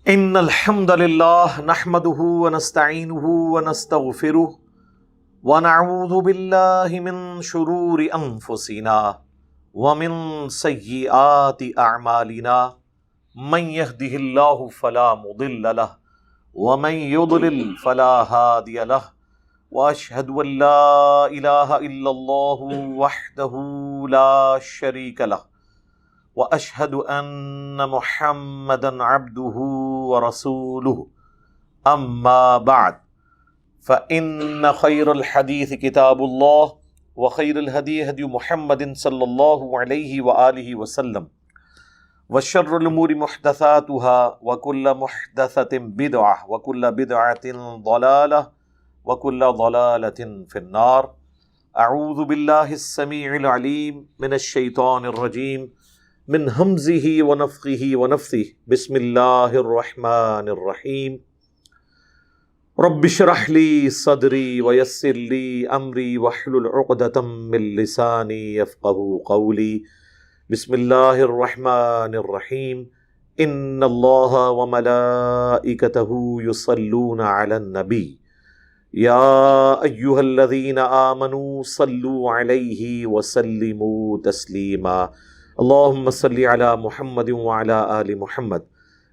ان الحمد لله نحمده ونستعينه ونستغفره ونعوذ بالله من شرور انفسنا ومن سيئات اعمالنا من يهده الله فلا مضل له ومن يضلل فلا هادي له واشهد ان لا اله الا الله وحده لا شريك له واشهد ان محمدا عبده ورسوله اما بعد فان خير الحديث كتاب الله وخير الهدي هدي محمد صلى الله عليه واله وسلم وشر الامور محدثاتها وكل محدثة بدعة وكل بدعة ضلالة وكل ضلالة في النار. اعوذ بالله السميع العليم من الشيطان الرجيم من همزه ونفخه ونفثه. بسم اللہ الرحمن الرحیم. رب اشرح لي صدری ویسر لي امری واحلل عقدۃ من لسانی یفقهوا قولی. بسم اللہ الرحمن الرحیم. ان اللہ وملائکتہ یصلون علی النبی یا ایہا الذین آمنوا صلوا علیہ وسلموا تسلیما. اللهم صل على محمد وعلى آل محمد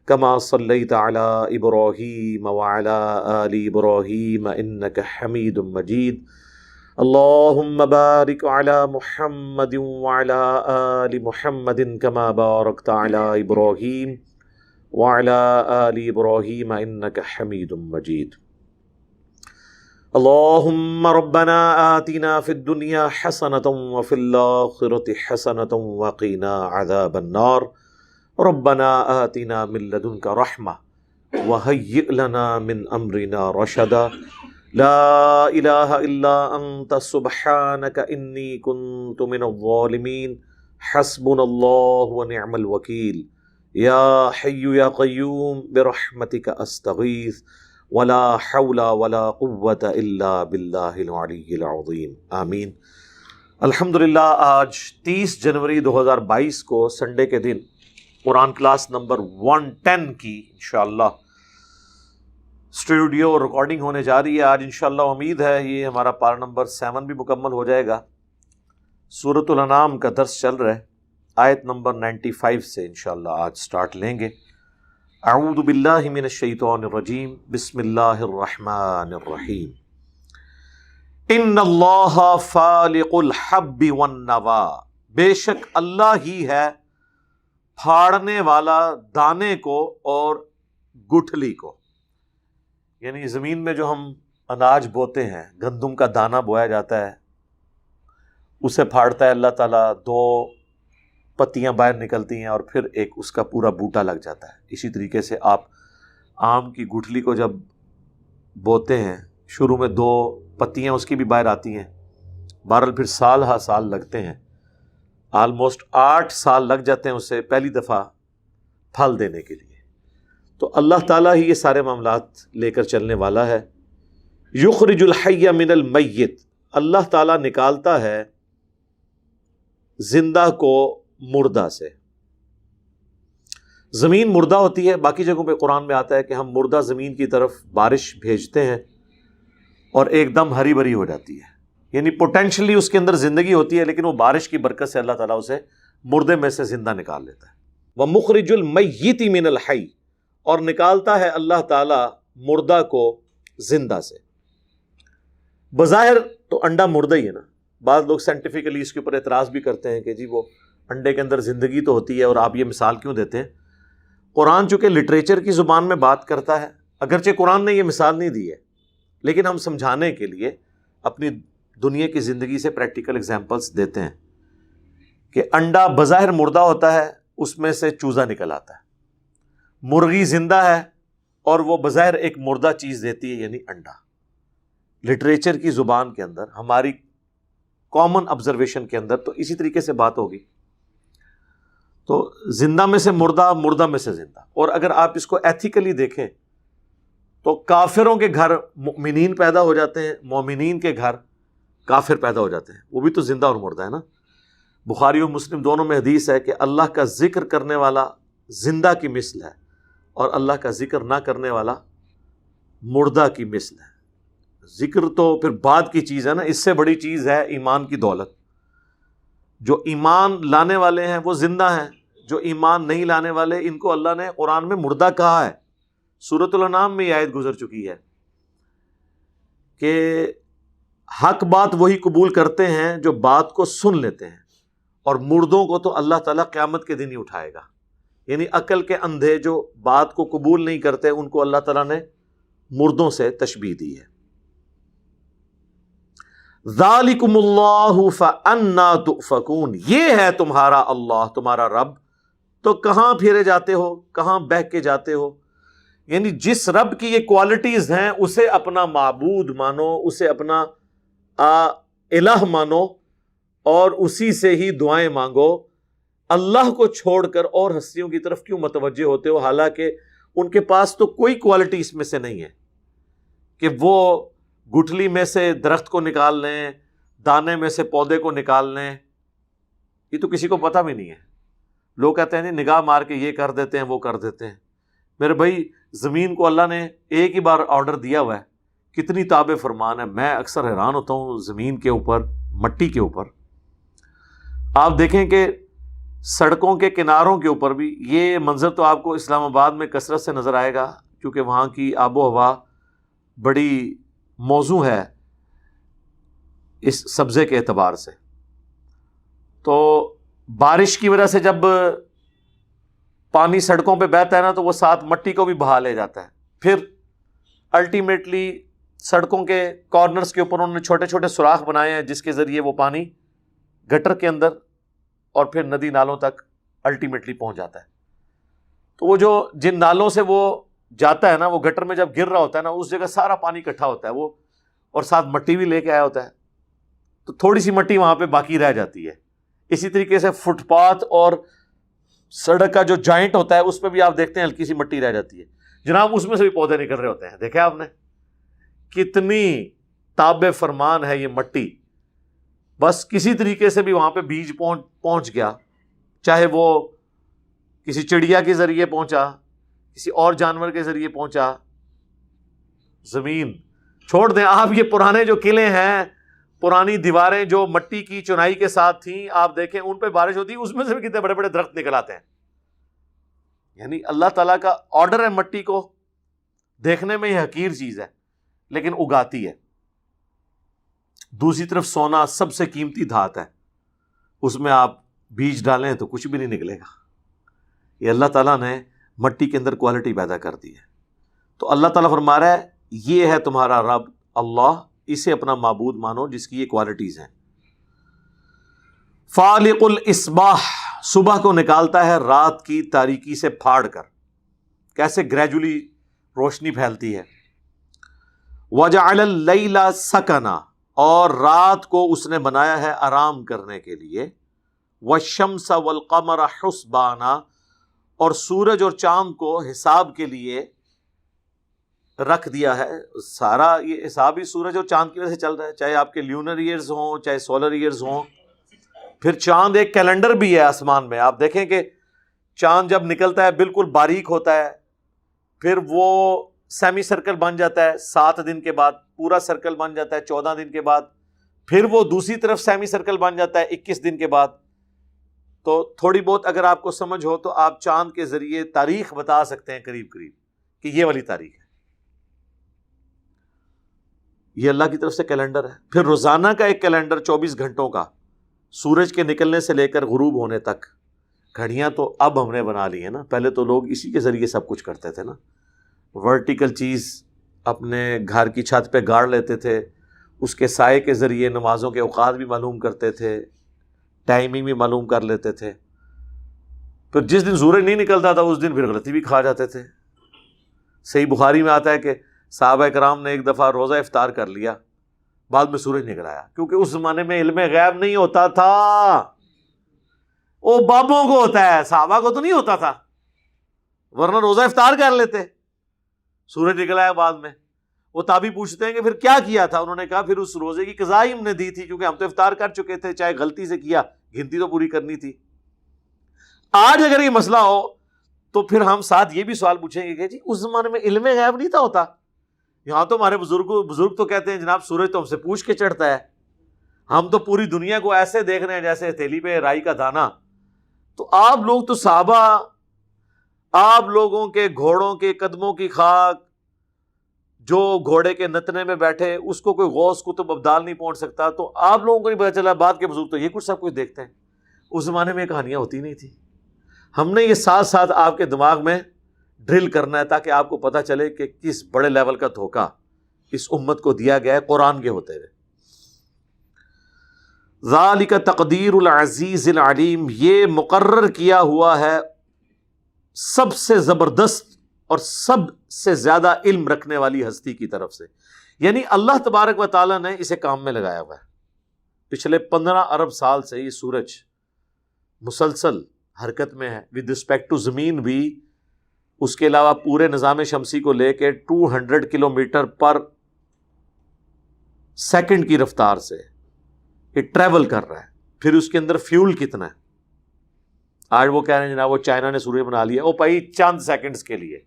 كما صليت على إبراهيم وعلى آل إبراهيم إنك حميد مجيد. اللهم بارك على محمد وعلى آل محمد كما باركت على إبراهيم وعلى آل إبراهيم إنك حميد مجيد. اللهم ربنا آتنا في الدنيا حسنة وفي الآخرة حسنة وقنا عذاب النار. ربنا آتنا من لدنك رحمة وهيئ لنا من أمرنا رشدا. لا إله إلا أنت سبحانك إني كنت من الظالمين. حسبنا الله ونعم الوكيل. يا حي يا قيوم برحمتك أستغيث ولا حول ولا قوة الا باللہ العلی العظیم. آمین. الحمدللہ آج 30 جنوری 2022 کو سنڈے کے دن قرآن کلاس نمبر 110 کی انشاءاللہ اسٹوڈیو ریکارڈنگ ہونے جا رہی ہے. آج انشاءاللہ امید ہے یہ ہمارا پارا نمبر 7 بھی مکمل ہو جائے گا. سورۃ الانعام کا درس چل رہا ہے. آیت نمبر 95 سے انشاءاللہ آج سٹارٹ لیں گے. اعوذ باللہ من الشیطان الرجیم. بسم اللہ الرحمن الرحیم. ان اللہ فالق الحب والنوا. بے شک اللہ ہی ہے پھاڑنے والا دانے کو اور گٹھلی کو. یعنی زمین میں جو ہم اناج بوتے ہیں، گندم کا دانہ بویا جاتا ہے، اسے پھاڑتا ہے اللہ تعالیٰ. 2 پتیاں باہر نکلتی ہیں اور پھر ایک اس کا پورا بوٹا لگ جاتا ہے. اسی طریقے سے آپ آم کی گٹھلی کو جب بوتے ہیں، شروع میں 2 پتیاں اس کی بھی باہر آتی ہیں، بہرحال پھر سال ہا سال لگتے ہیں. آلموسٹ 8 سال لگ جاتے ہیں اسے پہلی دفعہ پھل دینے کے لیے. تو اللہ تعالیٰ ہی یہ سارے معاملات لے کر چلنے والا ہے. یخرج الحی من المیت. اللہ تعالیٰ نکالتا ہے زندہ کو مردہ سے. زمین مردہ ہوتی ہے. باقی جگہوں پہ قرآن میں آتا ہے کہ ہم مردہ زمین کی طرف بارش بھیجتے ہیں اور ایک دم ہری بھری ہو جاتی ہے. یعنی پوٹینشلی اس کے اندر زندگی ہوتی ہے، لیکن وہ بارش کی برکت سے اللہ تعالیٰ اسے مردے میں سے زندہ نکال لیتا ہے. وَمُخْرِجُ الْمَيِّتِ مِنَ الْحَيِّ. اور نکالتا ہے اللہ تعالیٰ مردہ کو زندہ سے. بظاہر تو انڈا مردہ ہی ہے نا. بعض لوگ سائنٹیفکلی اس کے اوپر اعتراض بھی کرتے ہیں کہ جی وہ انڈے کے اندر زندگی تو ہوتی ہے اور آپ یہ مثال کیوں دیتے ہیں. قرآن چونکہ لٹریچر کی زبان میں بات کرتا ہے، اگرچہ قرآن نے یہ مثال نہیں دی ہے، لیکن ہم سمجھانے کے لیے اپنی دنیا کی زندگی سے پریکٹیکل ایگزامپلس دیتے ہیں کہ انڈا بظاہر مردہ ہوتا ہے، اس میں سے چوزا نکل آتا ہے. مرغی زندہ ہے اور وہ بظاہر ایک مردہ چیز دیتی ہے، یعنی انڈا. لٹریچر کی زبان کے اندر، ہماری کامن آبزرویشن کے اندر تو اسی طریقے سے بات ہوگی. تو زندہ میں سے مردہ، مردہ میں سے زندہ. اور اگر آپ اس کو ایتھیکلی دیکھیں تو کافروں کے گھر مؤمنین پیدا ہو جاتے ہیں، مومنین کے گھر کافر پیدا ہو جاتے ہیں. وہ بھی تو زندہ اور مردہ ہے نا. بخاری و مسلم دونوں میں حدیث ہے کہ اللہ کا ذکر کرنے والا زندہ کی مثل ہے اور اللہ کا ذکر نہ کرنے والا مردہ کی مثل ہے۔ ذکر تو پھر بعد کی چیز ہے نا، اس سے بڑی چیز ہے ایمان کی دولت۔ جو ایمان لانے والے ہیں وہ زندہ ہیں، جو ایمان نہیں لانے والے ان کو اللہ نے قرآن میں مردہ کہا ہے۔ سورۃ الانعام میں یہ آیت گزر چکی ہے کہ حق بات وہی قبول کرتے ہیں جو بات کو سن لیتے ہیں، اور مردوں کو تو اللہ تعالیٰ قیامت کے دن ہی اٹھائے گا۔ یعنی عقل کے اندھے جو بات کو قبول نہیں کرتے ان کو اللہ تعالیٰ نے مردوں سے تشبیہ دی ہے۔ ذالکم اللہ فانا تؤفکون، یہ ہے تمہارا اللہ، تمہارا رب، تو کہاں پھیرے جاتے ہو، کہاں بہہ کے جاتے ہو؟ یعنی جس رب کی یہ کوالٹیز ہیں اسے اپنا معبود مانو، اسے اپنا الہ مانو، اور اسی سے ہی دعائیں مانگو۔ اللہ کو چھوڑ کر اور ہستیوں کی طرف کیوں متوجہ ہوتے ہو، حالانکہ ان کے پاس تو کوئی کوالٹی اس میں سے نہیں ہے کہ وہ گٹھلی میں سے درخت کو نکال لیں، دانے میں سے پودے کو نکال لیں، یہ تو کسی کو پتہ بھی نہیں ہے۔ لوگ کہتے ہیں نہیں نگاہ مار کے یہ کر دیتے ہیں وہ کر دیتے ہیں۔ میرے بھائی زمین کو اللہ نے ایک ہی بار آرڈر دیا ہوا ہے، کتنی تاب فرمان ہے۔ میں اکثر حیران ہوتا ہوں زمین کے اوپر، مٹی کے اوپر۔ آپ دیکھیں کہ سڑکوں کے کناروں کے اوپر بھی یہ منظر تو آپ کو اسلام آباد میں کثرت سے نظر آئے گا، کیونکہ وہاں کی آب و ہوا بڑی موزوں ہے اس سبزے کے اعتبار سے۔ تو بارش کی وجہ سے جب پانی سڑکوں پہ بہتا ہے نا تو وہ ساتھ مٹی کو بھی بہا لے جاتا ہے۔ پھر الٹیمیٹلی سڑکوں کے کارنرز کے اوپر انہوں نے چھوٹے چھوٹے سوراخ بنائے ہیں جس کے ذریعے وہ پانی گٹر کے اندر اور پھر ندی نالوں تک الٹیمیٹلی پہنچ جاتا ہے۔ تو وہ جو جن نالوں سے وہ جاتا ہے نا، وہ گٹر میں جب گر رہا ہوتا ہے نا اس جگہ سارا پانی اکٹھا ہوتا ہے وہ، اور ساتھ مٹی بھی لے کے آیا ہوتا ہے، تو تھوڑی سی مٹی وہاں پہ باقی رہ جاتی ہے۔ اسی طریقے سے فٹ پاتھ اور سڑک کا جو جوائنٹ ہوتا ہے اس پہ بھی آپ دیکھتے ہیں ہلکی سی مٹی رہ جاتی ہے جناب، اس میں سے بھی پودے نکل رہے ہوتے ہیں۔ دیکھا آپ نے کتنی تاب فرمان ہے یہ مٹی، بس کسی طریقے سے بھی وہاں پہ بیج پہنچ گیا، چاہے وہ کسی چڑیا کے ذریعے پہنچا، کسی اور جانور کے ذریعے پہنچا۔ زمین چھوڑ دیں آپ، یہ پرانے جو قلعے ہیں، پرانی دیواریں جو مٹی کی چنائی کے ساتھ تھیں، آپ دیکھیں ان پہ بارش ہوتی ہے اس میں سے بھی کتنے بڑے بڑے درخت نکل آتے ہیں۔ یعنی اللہ تعالیٰ کا آرڈر ہے مٹی کو، دیکھنے میں یہ حقیر چیز ہے لیکن اگاتی ہے۔ دوسری طرف سونا سب سے قیمتی دھات ہے، اس میں آپ بیج ڈالیں تو کچھ بھی نہیں نکلے گا۔ یہ اللہ تعالیٰ نے مٹی کے اندر کوالٹی پیدا کر دی ہے۔ تو اللہ تعالیٰ فرما رہا ہے یہ ہے تمہارا رب اللہ، اسے اپنا معبود مانو جس کی یہ کوالٹیز ہیں۔ فالق الاصباح، صبح کو نکالتا ہے رات کی تاریکی سے پھاڑ کر، کیسے گریجولی روشنی پھیلتی ہے۔ وجعل اللیل سکنا، اور رات کو اس نے بنایا ہے آرام کرنے کے لیے۔ والشمس والقمر حسبانا، اور سورج اور چاند کو حساب کے لیے رکھ دیا ہے۔ سارا یہ حساب ہی سورج اور چاند کی وجہ سے چل رہا ہے، چاہے آپ کے لیونر ایئرز ہوں چاہے سولر ایئرز ہوں۔ پھر چاند ایک کیلنڈر بھی ہے آسمان میں، آپ دیکھیں کہ چاند جب نکلتا ہے بالکل باریک ہوتا ہے، پھر وہ سیمی سرکل بن جاتا ہے 7 دن کے بعد، پورا سرکل بن جاتا ہے 14 دن کے بعد، پھر وہ دوسری طرف سیمی سرکل بن جاتا ہے 21 دن کے بعد۔ تو تھوڑی بہت اگر آپ کو سمجھ ہو تو آپ چاند کے ذریعے تاریخ بتا سکتے ہیں قریب قریب کہ یہ والی تاریخ ہے۔ یہ اللہ کی طرف سے کیلنڈر ہے۔ پھر روزانہ کا ایک کیلنڈر 24 گھنٹوں کا، سورج کے نکلنے سے لے کر غروب ہونے تک۔ گھڑیاں تو اب ہم نے بنا لی ہیں نا، پہلے تو لوگ اسی کے ذریعے سب کچھ کرتے تھے نا۔ ورٹیکل چیز اپنے گھر کی چھت پہ گاڑ لیتے تھے، اس کے سائے کے ذریعے نمازوں کے اوقات بھی معلوم کرتے تھے، ٹائمنگ بھی معلوم کر لیتے تھے۔ پھر جس دن سورج نہیں نکلتا تھا اس دن پھر غلطی بھی کھا جاتے تھے۔ صحیح بخاری میں آتا ہے کہ صحابہ کرام نے ایک دفعہ روزہ افطار کر لیا، بعد میں سورج نکل آیا، کیونکہ اس زمانے میں علم غیب نہیں ہوتا تھا، وہ بابوں کو ہوتا ہے، صحابہ کو تو نہیں ہوتا تھا، ورنہ روزہ افطار کر لیتے۔ سورج نکل آیا بعد میں، وہ تابعی پوچھتے ہیں کہ پھر کیا کیا تھا؟ انہوں نے کہا پھر اس روزے کی قضا ہی ہم نے دی تھی، کیونکہ ہم تو افطار کر چکے تھے، چاہے غلطی سے کیا، گنتی تو پوری کرنی تھی۔ آج اگر یہ مسئلہ ہو تو پھر ہم ساتھ یہ بھی سوال پوچھیں گے کہ جی اس زمانے میں علم غیب نہیں تھا ہوتا؟ یہاں تو ہمارے بزرگ تو کہتے ہیں جناب سورج تو ہم سے پوچھ کے چڑھتا ہے، ہم تو پوری دنیا کو ایسے دیکھ رہے ہیں جیسے ہتھیلی پہ رائی کا دانہ۔ تو آپ لوگ تو صحابہ، آپ لوگوں کے گھوڑوں کے قدموں کی خاک، جو گھوڑے کے نتنے میں بیٹھے اس کو کوئی غوث قطب ابدال نہیں پہنچ سکتا، تو آپ لوگوں کو نہیں پتا چلا، بعد کے بزرگ تو یہ کچھ سب کچھ دیکھتے ہیں۔ اس زمانے میں کہانیاں ہوتی نہیں تھی۔ ہم نے یہ ساتھ ساتھ آپ کے دماغ میں ڈرل کرنا ہے تاکہ آپ کو پتا چلے کہ کس بڑے لیول کا دھوکہ اس امت کو دیا گیا ہے قرآن کے ہوتے ہوئے۔ ذالک تقدیر العزیز العلیم، یہ مقرر کیا ہوا ہے سب سے زبردست اور سب سے زیادہ علم رکھنے والی ہستی کی طرف سے، یعنی اللہ تبارک و تعالیٰ نے اسے کام میں لگایا ہوا ہے۔ پچھلے 15 ارب سال سے یہ سورج مسلسل حرکت میں ہے، ود رسپیکٹ ٹو زمین بھی، اس کے علاوہ پورے نظام شمسی کو لے کے 200 کلومیٹر پر سیکنڈ کی رفتار سے یہ ٹریول کر رہا ہے۔ پھر اس کے اندر فیول کتنا ہے؟ آج وہ کہہ رہے ہیں جناب وہ چائنا نے سورج بنا لیا، وہ پائی چند سیکنڈز کے لیے۔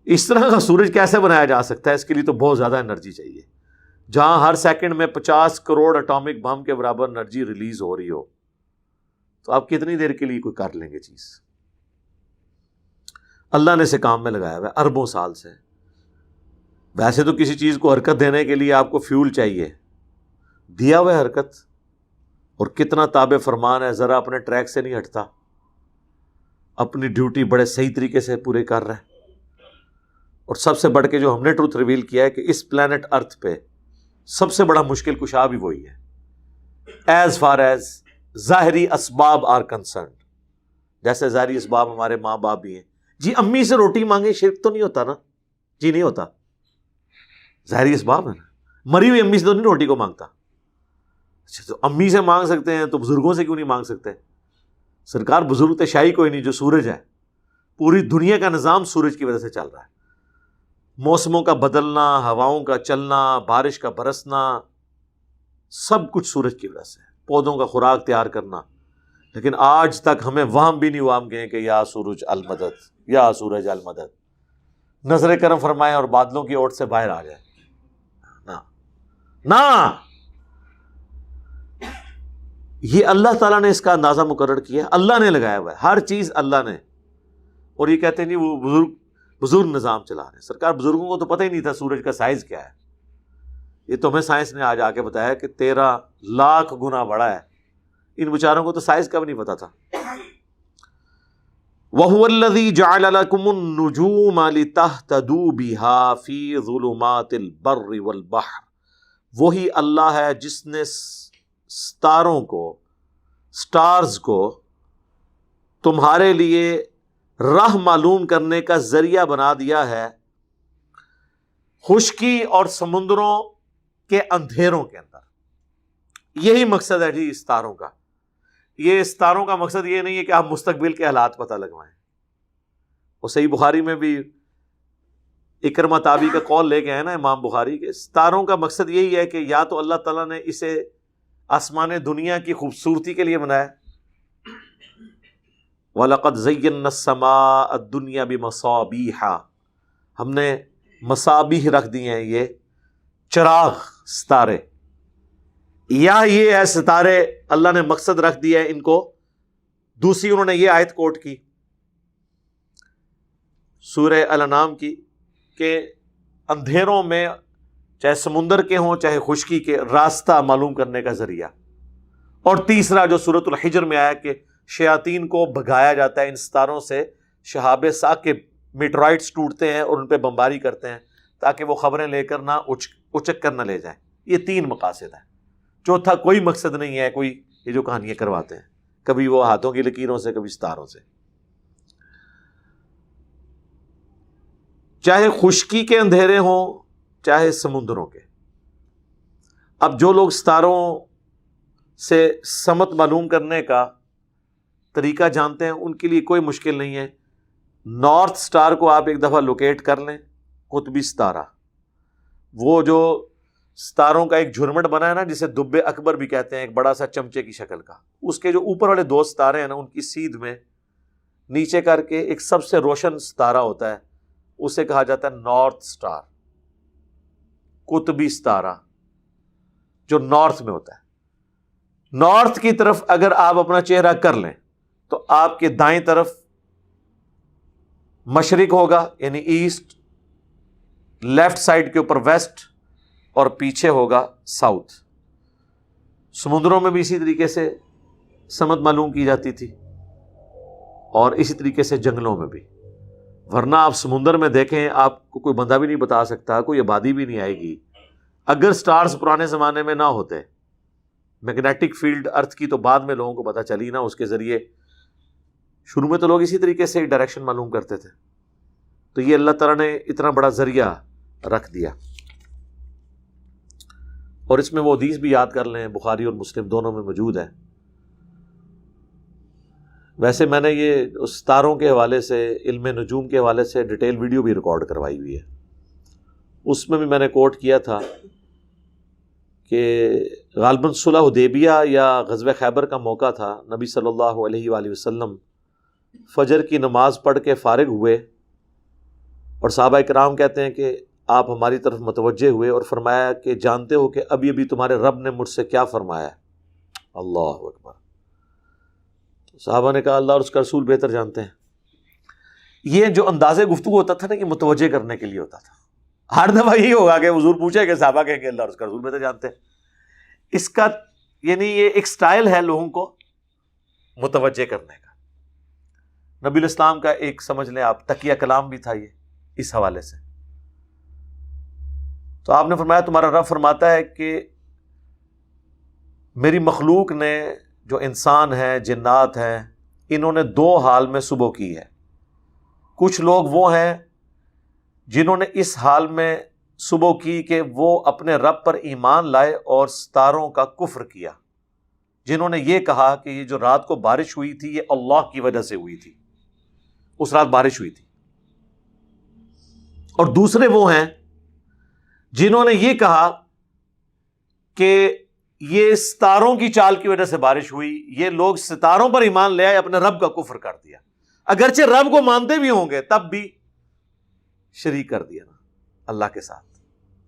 اس طرح کا سورج کیسے بنایا جا سکتا ہے؟ اس کے لیے تو بہت زیادہ انرجی چاہیے۔ جہاں ہر سیکنڈ میں 50 کروڑ اٹامک بم کے برابر انرجی ریلیز ہو رہی ہو، تو آپ کتنی دیر کے لیے کوئی کر لیں گے چیز؟ اللہ نے اسے کام میں لگایا ہوا ہے اربوں سال سے۔ ویسے تو کسی چیز کو حرکت دینے کے لیے آپ کو فیول چاہیے، دیا ہوا ہے حرکت، اور کتنا تابع فرمان ہے، ذرا اپنے ٹریک سے نہیں ہٹتا، اپنی ڈیوٹی بڑے صحیح طریقے سے پورے کر رہا ہے۔ اور سب سے بڑھ کے جو ہم نے ٹروتھ ریویل کیا ہے کہ اس پلانٹ ارتھ پہ سب سے بڑا مشکل کشا بھی وہی ہے، ایز فار ایز ظاہری اسباب آر کنسرنڈ۔ جیسے ظاہری اسباب ہمارے ماں باپ بھی ہیں، جی امی سے روٹی مانگے شرک تو نہیں ہوتا نا؟ جی نہیں ہوتا، ظاہری اسباب ہے نا۔ مری ہوئی امی سے تو نہیں روٹی کو مانگتا۔ اچھا تو امی سے مانگ سکتے ہیں تو بزرگوں سے کیوں نہیں مانگ سکتے؟ سرکار بزرگ تو شاہی کوئی نہیں، جو سورج ہے، پوری دنیا کا نظام سورج کی وجہ سے چل رہا ہے۔ موسموں کا بدلنا، ہواؤں کا چلنا، بارش کا برسنا، سب کچھ سورج کی وجہ سے، پودوں کا خوراک تیار کرنا۔ لیکن آج تک ہمیں وہم بھی نہیں ہوا ہم کہیں کہ یا سورج المدد، یا سورج المدد، نظر کرم فرمائے اور بادلوں کی اوٹ سے باہر آ جائے۔ نہ یہ اللہ تعالیٰ نے اس کا اندازہ مقرر کیا، اللہ نے لگایا ہوا ہے ہر چیز اللہ نے۔ اور یہ کہتے ہیں نہیں وہ بزرگ نظام چلا رہے ہیں۔ سرکار بزرگوں کو تو پتہ ہی نہیں تھا سورج کا سائز کیا ہے، یہ تو ہمیں سائنس نے آج آ کے بتایا کہ 13 لاکھ گنا بڑا ہے۔ ان بیچاروں کو تو سائز کا بھی نہیں پتا تھا۔ وَهُوَ الَّذِي جَعَلَ لَكُمُ النُّجُومَ لِتَهْتَدُوا بِهَا فِي ظُلُمَاتِ الْبَرِّ وَالْبَحْرِ، وہی اللہ ہے جس نے ستاروں کو، سٹارز کو تمہارے لیے راہ معلوم کرنے کا ذریعہ بنا دیا ہے خشکی اور سمندروں کے اندھیروں کے اندر۔ یہی مقصد ہے جی ستاروں کا۔ یہ ستاروں کا مقصد یہ نہیں ہے کہ آپ مستقبل کے حالات پتہ لگوائیں۔ وہ صحیح بخاری میں بھی اکرمہ تابعی کا قول لے کے ہیں نا امام بخاری کے، ستاروں کا مقصد یہی ہے کہ یا تو اللہ تعالیٰ نے اسے آسمان دنیا کی خوبصورتی کے لیے بنایا، وَلَقَدْ زَيَّنَّا السَّمَاءَ الدُّنْيَا بِمَصَابِيحَ، ہم نے مصابیح رکھ دی ہیں، یہ چراغ ستارے، یا یہ ہے ستارے اللہ نے مقصد رکھ دیا ہے ان کو۔ دوسری انہوں نے یہ آیت کوٹ کی سورہ الانعام کی کہ اندھیروں میں چاہے سمندر کے ہوں چاہے خشکی کے، راستہ معلوم کرنے کا ذریعہ۔ اور تیسرا جو سورۃ الحجر میں آیا کہ شیاطین کو بھگایا جاتا ہے ان ستاروں سے، شہاب ثاقب میٹرائٹس ٹوٹتے ہیں اور ان پہ بمباری کرتے ہیں تاکہ وہ خبریں لے کر نہ اچک کر نہ لے جائیں۔ یہ 3 مقاصد ہیں، چوتھا کوئی مقصد نہیں ہے۔ کوئی یہ جو کہانیاں کرواتے ہیں، کبھی وہ ہاتھوں کی لکیروں سے، کبھی ستاروں سے، چاہے خشکی کے اندھیرے ہوں چاہے سمندروں کے۔ اب جو لوگ ستاروں سے سمت معلوم کرنے کا طریقہ جانتے ہیں ان کے لیے کوئی مشکل نہیں ہے۔ نارتھ سٹار کو آپ ایک دفعہ لوکیٹ کر لیں، قطبی ستارہ، وہ جو ستاروں کا ایک جھرمٹ بنا ہے نا جسے دب اکبر بھی کہتے ہیں، ایک بڑا سا چمچے کی شکل کا، اس کے جو اوپر والے 2 ستارے ہیں نا ان کی سیدھ میں نیچے کر کے ایک سب سے روشن ستارہ ہوتا ہے، اسے کہا جاتا ہے نارتھ سٹار، قطبی ستارہ جو نارتھ میں ہوتا ہے۔ نارتھ کی طرف اگر آپ اپنا چہرہ کر لیں تو آپ کے دائیں طرف مشرق ہوگا یعنی ایسٹ، لیفٹ سائڈ کے اوپر ویسٹ، اور پیچھے ہوگا ساؤتھ۔ سمندروں میں بھی اسی طریقے سے سمت معلوم کی جاتی تھی، اور اسی طریقے سے جنگلوں میں بھی، ورنہ آپ سمندر میں دیکھیں آپ کو کوئی بندہ بھی نہیں بتا سکتا، کوئی آبادی بھی نہیں آئے گی اگر سٹارز پرانے زمانے میں نہ ہوتے۔ میگنیٹک فیلڈ ارتھ کی تو بعد میں لوگوں کو پتہ چلی نا، اس کے ذریعے شروع میں تو لوگ اسی طریقے سے ڈائریکشن معلوم کرتے تھے، تو یہ اللہ تعالیٰ نے اتنا بڑا ذریعہ رکھ دیا۔ اور اس میں وہ حدیث بھی یاد کر لیں، بخاری اور مسلم دونوں میں موجود ہے۔ ویسے میں نے یہ ستاروں کے حوالے سے، علم نجوم کے حوالے سے ڈیٹیل ویڈیو بھی ریکارڈ کروائی ہوئی ہے، اس میں بھی میں نے کوٹ کیا تھا کہ غالباً صلح حدیبیہ یا غزوہ خیبر کا موقع تھا، نبی صلی اللہ علیہ وآلہ وسلم فجر کی نماز پڑھ کے فارغ ہوئے، اور صحابہ کرام کہتے ہیں کہ آپ ہماری طرف متوجہ ہوئے اور فرمایا کہ جانتے ہو کہ ابھی ابھی تمہارے رب نے مجھ سے کیا فرمایا ہے؟ اللہ اکبر۔ صحابہ نے کہا اللہ اور اس کا رسول بہتر جانتے ہیں۔ یہ جو انداز گفتگو ہوتا تھا نا کہ متوجہ کرنے کے لیے ہوتا تھا، ہر دفعہ یہی ہوگا کہ حضور پوچھے کہ صحابہ کہیں کہ اللہ اور اس کا رسول بہتر جانتے ہیں۔ اس کا یعنی یہ ایک سٹائل ہے لوگوں کو متوجہ کرنے کا۔ نبی الاسلام کا ایک سمجھ لیں آپ تقیہ کلام بھی تھا یہ اس حوالے سے۔ تو آپ نے فرمایا تمہارا رب فرماتا ہے کہ میری مخلوق نے، جو انسان ہیں جنات ہیں، انہوں نے 2 حال میں صبح کی ہے۔ کچھ لوگ وہ ہیں جنہوں نے اس حال میں صبح کی کہ وہ اپنے رب پر ایمان لائے اور ستاروں کا کفر کیا، جنہوں نے یہ کہا کہ یہ جو رات کو بارش ہوئی تھی یہ اللہ کی وجہ سے ہوئی تھی، اس رات بارش ہوئی تھی۔ اور دوسرے وہ ہیں جنہوں نے یہ کہا کہ یہ ستاروں کی چال کی وجہ سے بارش ہوئی، یہ لوگ ستاروں پر ایمان لے آئے، اپنے رب کا کفر کر دیا، اگرچہ رب کو مانتے بھی ہوں گے تب بھی شریک کر دیا نا اللہ کے ساتھ۔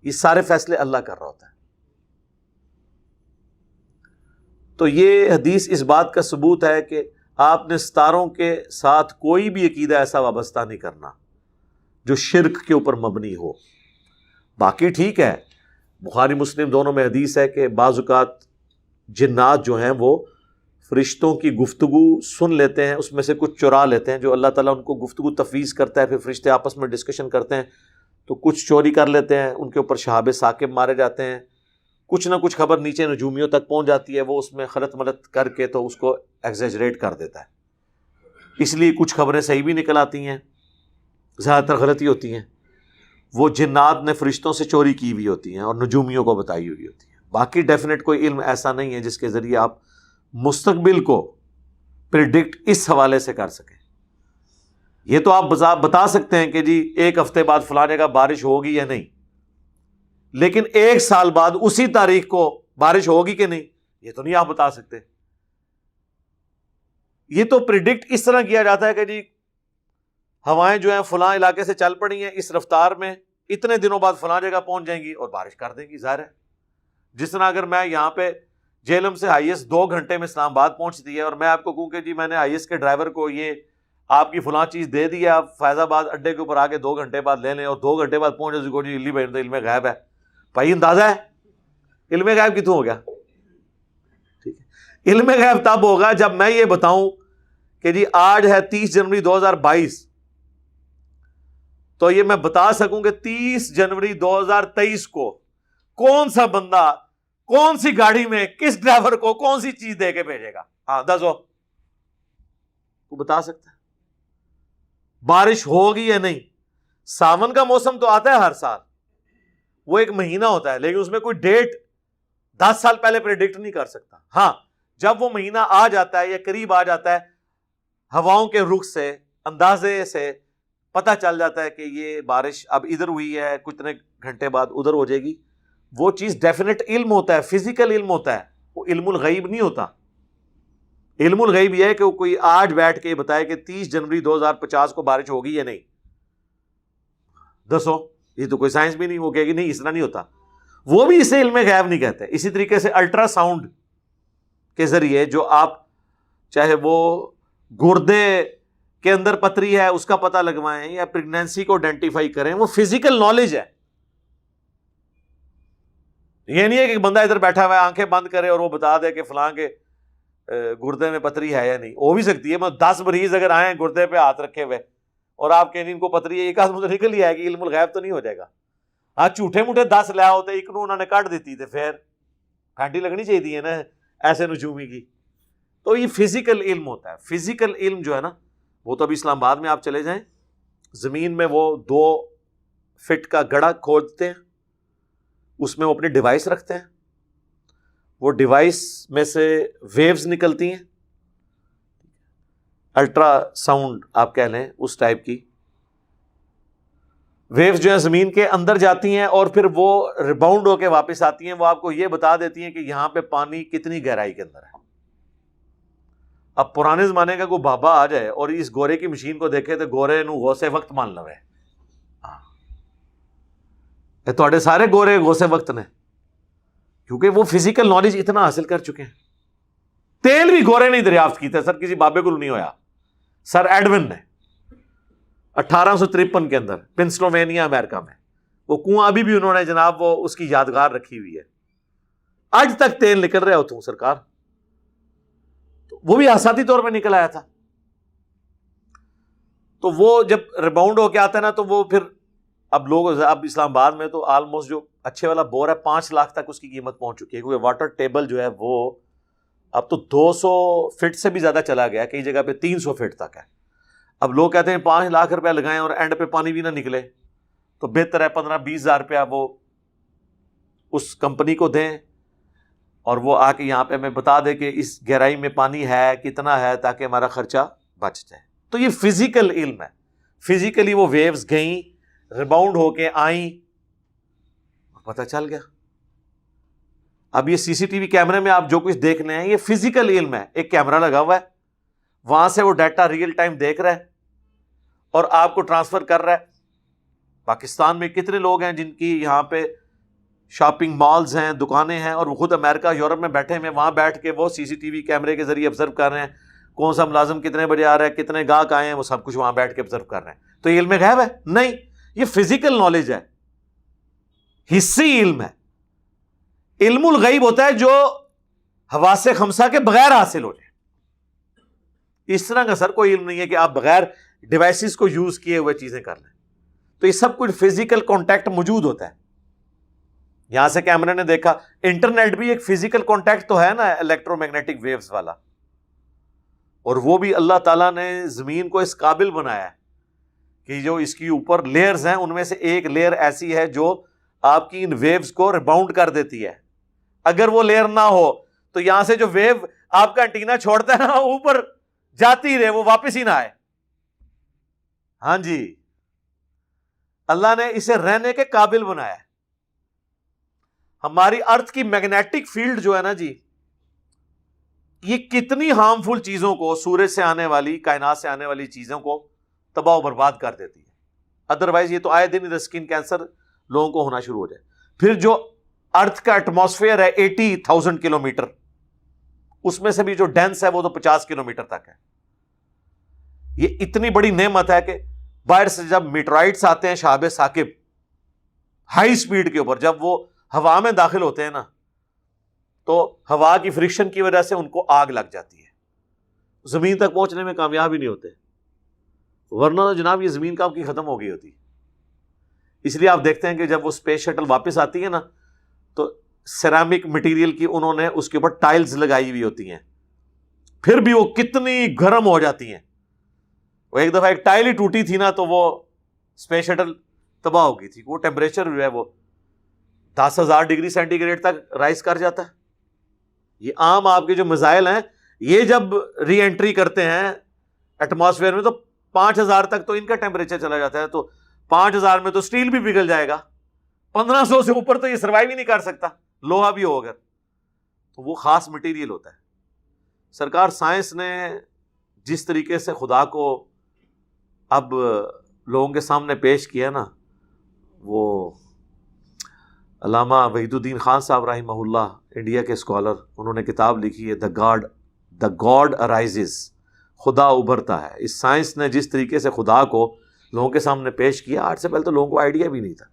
یہ سارے فیصلے اللہ کر رہا ہوتا ہے۔ تو یہ حدیث اس بات کا ثبوت ہے کہ آپ نے ستاروں کے ساتھ کوئی بھی عقیدہ ایسا وابستہ نہیں کرنا جو شرک کے اوپر مبنی ہو۔ باقی ٹھیک ہے، بخاری مسلم دونوں میں حدیث ہے کہ بعض اوقات جنات جو ہیں وہ فرشتوں کی گفتگو سن لیتے ہیں، اس میں سے کچھ چرا لیتے ہیں، جو اللہ تعالیٰ ان کو گفتگو تفویض کرتا ہے، پھر فرشتے آپس میں ڈسکشن کرتے ہیں تو کچھ چوری کر لیتے ہیں، ان کے اوپر شہاب ثاقب مارے جاتے ہیں، کچھ نہ کچھ خبر نیچے نجومیوں تک پہنچ جاتی ہے، وہ اس میں خلط ملط کر کے تو اس کو ایگزیجریٹ کر دیتا ہے، اس لیے کچھ خبریں صحیح بھی نکل آتی ہیں، زیادہ تر غلطی ہوتی ہیں۔ وہ جنات نے فرشتوں سے چوری کی ہوئی ہوتی ہیں اور نجومیوں کو بتائی ہوئی ہوتی ہیں۔ باقی ڈیفینیٹ کوئی علم ایسا نہیں ہے جس کے ذریعے آپ مستقبل کو پریڈکٹ اس حوالے سے کر سکیں۔ یہ تو آپ بتا سکتے ہیں کہ جی 1 ہفتے بعد فلاں جگہ بارش ہوگی یا نہیں، لیکن 1 سال بعد اسی تاریخ کو بارش ہوگی کہ نہیں، یہ تو نہیں آپ بتا سکتے۔ یہ تو پریڈکٹ اس طرح کیا جاتا ہے کہ جی ہوائیں جو ہیں فلاں علاقے سے چل پڑی ہیں اس رفتار میں، اتنے دنوں بعد فلاں جگہ پہنچ جائیں گی اور بارش کر دیں گی۔ ظاہر ہے جس طرح اگر میں یہاں پہ جہلم سے آئی ایس 2 گھنٹے میں اسلام آباد پہنچتی ہے اور میں آپ کو کہوں کہ جی میں نے آئی ایس کے ڈرائیور کو یہ آپ کی فلاں چیز دے دی ہے، آپ فیض آباد اڈے کے اوپر آگے 2 گھنٹے بعد لے لیں، اور 2 گھنٹے بعد پہنچے اس کو جی علی بھائی تو علم غیب ہے، بھائی اندازہ ہے علم غیب کتوں ہو گیا؟ ٹھیک ہے، علم غیب تب ہوگا جب میں یہ بتاؤں کہ جی آج ہے 30 جنوری 2022، تو یہ میں بتا سکوں کہ 30 جنوری 2023 کو کون سا بندہ کون سی گاڑی میں کس ڈرائیور کو کون سی چیز دے کے بھیجے گا۔ ہاں دسو، تو بتا سکتا ہے بارش ہوگی یا نہیں۔ ساون کا موسم تو آتا ہے ہر سال، وہ 1 مہینہ ہوتا ہے، لیکن اس میں کوئی ڈیٹ 10 سال پہلے پریڈکٹ نہیں کر سکتا۔ ہاں جب وہ مہینہ آ جاتا ہے یا قریب آ جاتا ہے، ہواؤں کے رخ سے اندازے سے پتہ چل جاتا ہے کہ یہ بارش اب ادھر ہوئی ہے، کتنے گھنٹے بعد ادھر ہو جائے گی، وہ چیز ڈیفینیٹ علم ہوتا ہے، فزیکل علم ہوتا ہے، وہ علم الغیب نہیں ہوتا. علم الغیب یہ ہے کہ وہ کوئی آج بیٹھ کے بتائے کہ 30 جنوری 2050 کو بارش ہوگی یا نہیں. دسو، یہ تو کوئی سائنس بھی نہیں. وہ کہے گی نہیں، اس طرح نہیں ہوتا. وہ بھی اسے علم غیب نہیں کہتے. اسی طریقے سے الٹرا ساؤنڈ کے ذریعے جو آپ چاہے وہ گردے کے اندر پتری ہے اس کا پتہ لگوائیں یا پریگنینسی کو آئیڈینٹیفائی کریں، وہ فزیکل نالج ہے. یہ نہیں ہے کہ بندہ ادھر بیٹھا ہوا ہے آنکھیں بند کرے اور وہ بتا دے کہ فلاں کے گردے میں پتری ہے یا نہیں. ہو بھی سکتی ہے. 10 مریض اگر آئے گردے پہ ہاتھ رکھے ہوئے اور آپ کہیں ان کو پتری ہے، ایک آدھ مجھے نکل ہی آئے گی. علم الغیب تو نہیں ہو جائے گا. ہاں چوٹے موٹے 10 لیا ہوتے، ایک نو انہوں نے کاٹ دیتی تھے، پھر پھانٹی لگنی چاہیے تھی نا ایسے نجومی کی. تو یہ فزیکل علم ہوتا ہے. فزیکل علم جو ہے نا، وہ تو ابھی اسلام آباد میں آپ چلے جائیں، زمین میں وہ 2 فٹ کا گڑھا کھودتے ہیں، اس میں وہ اپنی ڈیوائس رکھتے ہیں. وہ ڈیوائس میں سے ویوز نکلتی ہیں، الٹرا ساؤنڈ آپ کہہ لیں اس ٹائپ کی ویوز جو ہیں زمین کے اندر جاتی ہیں اور پھر وہ ریباؤنڈ ہو کے واپس آتی ہیں. وہ آپ کو یہ بتا دیتی ہیں کہ یہاں پہ پانی کتنی گہرائی کے اندر ہے. اب پرانے زمانے کا کوئی بابا آ جائے اور اس گورے کی مشین کو دیکھے تو گورے نو غوث وقت مان لوے. تھوڑے سارے گورے غوث وقت نے، کیونکہ وہ فزیکل نالج اتنا حاصل کر چکے ہیں. تیل بھی گورے نہیں دریافت کیتے سر، کسی بابے کو نہیں ہویا. سر ایڈون نے 1853 کے اندر پنسلوینیا امریکہ میں وہ کنواں ابھی بھی انہوں نے جناب وہ اس کی یادگار رکھی ہوئی ہے. آج تک تیل نکل رہا ہوتا ہوں سرکار. وہ بھی حساتی طور پہ نکل آیا تھا. تو وہ جب ریباؤنڈ ہو کے آتا ہے نا تو وہ پھر اب لوگ اب اسلام آباد میں تو آلموسٹ جو اچھے والا بور ہے 5 لاکھ تک اس کی قیمت پہنچ چکی ہے، کیونکہ واٹر ٹیبل جو ہے وہ اب تو 200 فٹ سے بھی زیادہ چلا گیا، کئی جگہ پہ 300 فٹ تک ہے. اب لوگ کہتے ہیں 5 لاکھ روپیہ لگائیں اور اینڈ پہ پانی بھی نہ نکلے، تو بہتر ہے 15-20 ہزار روپیہ وہ اس کمپنی کو دیں اور وہ آ کے یہاں پہ ہمیں بتا دے کہ اس گہرائی میں پانی ہے کتنا ہے، تاکہ ہمارا خرچہ بچ جائے. تو یہ فزیکل علم ہے. فزیکلی وہ ویوز گئیں، ریباؤنڈ ہو کے آئیں، پتہ چل گیا. اب یہ سی سی ٹی وی کیمرے میں آپ جو کچھ دیکھ رہے ہیں یہ فزیکل علم ہے. ایک کیمرہ لگا ہوا ہے، وہاں سے وہ ڈیٹا ریئل ٹائم دیکھ رہا ہے اور آپ کو ٹرانسفر کر رہا ہے. پاکستان میں کتنے لوگ ہیں جن کی یہاں پہ شاپنگ مالز ہیں، دکانیں ہیں، اور وہ خود امریکہ یورپ میں بیٹھے ہیں، وہاں بیٹھ کے وہ سی سی ٹی وی کیمرے کے ذریعے آبزرو کر رہے ہیں کون سا ملازم کتنے بجے آ رہا ہے، کتنے گاہک آئے ہیں، وہ سب کچھ وہاں بیٹھ کے آبزرو کر رہے ہیں. تو یہ علم غیب ہے؟ نہیں، یہ فزیکل نالج ہے، حصی علم ہے. علم الغیب ہوتا ہے جو حواس خمسہ کے بغیر حاصل ہو جائے. اس طرح کا سر کوئی علم نہیں ہے کہ آپ بغیر ڈیوائسز کو یوز کیے ہوئے چیزیں کر لیں. تو یہ سب کچھ فزیکل کانٹیکٹ موجود ہوتا ہے. یہاں سے کیمرے نے دیکھا، انٹرنیٹ بھی ایک فزیکل کانٹیکٹ تو ہے نا، الیکٹرو میگنیٹک ویوز والا، اور وہ بھی اللہ تعالیٰ نے زمین کو اس قابل بنایا ہے کہ جو اس کی اوپر لیئرز ہیں ان میں سے ایک لیئر ایسی ہے جو آپ کی ان ویوز کو ریباؤنڈ کر دیتی ہے. اگر وہ لیئر نہ ہو تو یہاں سے جو ویو آپ کا انٹینا چھوڑتا ہے نا اوپر جاتی رہے، وہ واپس ہی نہ آئے. ہاں جی، اللہ نے اسے رہنے کے قابل بنایا ہے. ہماری ارتھ کی میگنیٹک فیلڈ جو ہے نا جی، یہ کتنی ہارمفل چیزوں کو، سورج سے آنے والی، کائنات سے آنے والی چیزوں کو تباہ و برباد کر دیتی ہے. ادروائز یہ تو آئے دن اسکن کینسر لوگوں کو ہونا شروع ہو جائے. پھر جو ارتھ کا ایٹماسفیئر ہے 80,000 کلومیٹر، اس میں سے بھی جو ڈینس ہے وہ تو 50 کلومیٹر تک ہے. یہ اتنی بڑی نعمت ہے کہ باہر سے جب میٹرائٹس آتے ہیں شہاب ثاقب ہائی سپیڈ کے اوپر، جب وہ ہوا میں داخل ہوتے ہیں نا تو ہوا کی فرکشن کی وجہ سے ان کو آگ لگ جاتی ہے، زمین تک پہنچنے میں کامیاب ہی نہیں ہوتے. ورنہ تو جناب یہ زمین کب کی ختم ہو گئی ہوتی. اس لیے آپ دیکھتے ہیں کہ جب وہ اسپیس شٹل واپس آتی ہے نا تو سیرامک مٹیریل کی انہوں نے اس کے اوپر ٹائلز لگائی ہوئی ہوتی ہیں، پھر بھی وہ کتنی گرم ہو جاتی ہیں. وہ ایک دفعہ ایک ٹائل ہی ٹوٹی تھی نا تو وہ اسپیس شٹل تباہ ہو گئی تھی. وہ ٹیمپریچر جو ہے وہ 10,000 ڈگری سینٹی گریڈ تک رائز کر جاتا ہے. یہ عام آپ کے جو میزائل ہیں یہ جب ری انٹری کرتے ہیں ایٹماسفیئر میں تو 5,000 تک تو ان کا ٹیمپریچر چلا جاتا ہے. تو 5,000 میں تو سٹیل بھی پگھل جائے گا، 1500 سے اوپر تو یہ سروائیو ہی نہیں کر سکتا، لوہا بھی ہو اگر تو وہ خاص مٹیریل ہوتا ہے۔ سرکار سائنس نے جس طریقے سے خدا کو اب لوگوں کے سامنے پیش کیا نا، وہ علامہ وحید الدین خان صاحب رحمہ اللہ، انڈیا کے اسکالر، انہوں نے کتاب لکھی ہے دا گاڈ ارائزز، خدا ابھرتا ہے۔ اس سائنس نے جس طریقے سے خدا کو لوگوں کے سامنے پیش کیا، آج سے پہلے تو لوگوں کو آئیڈیا بھی نہیں تھا۔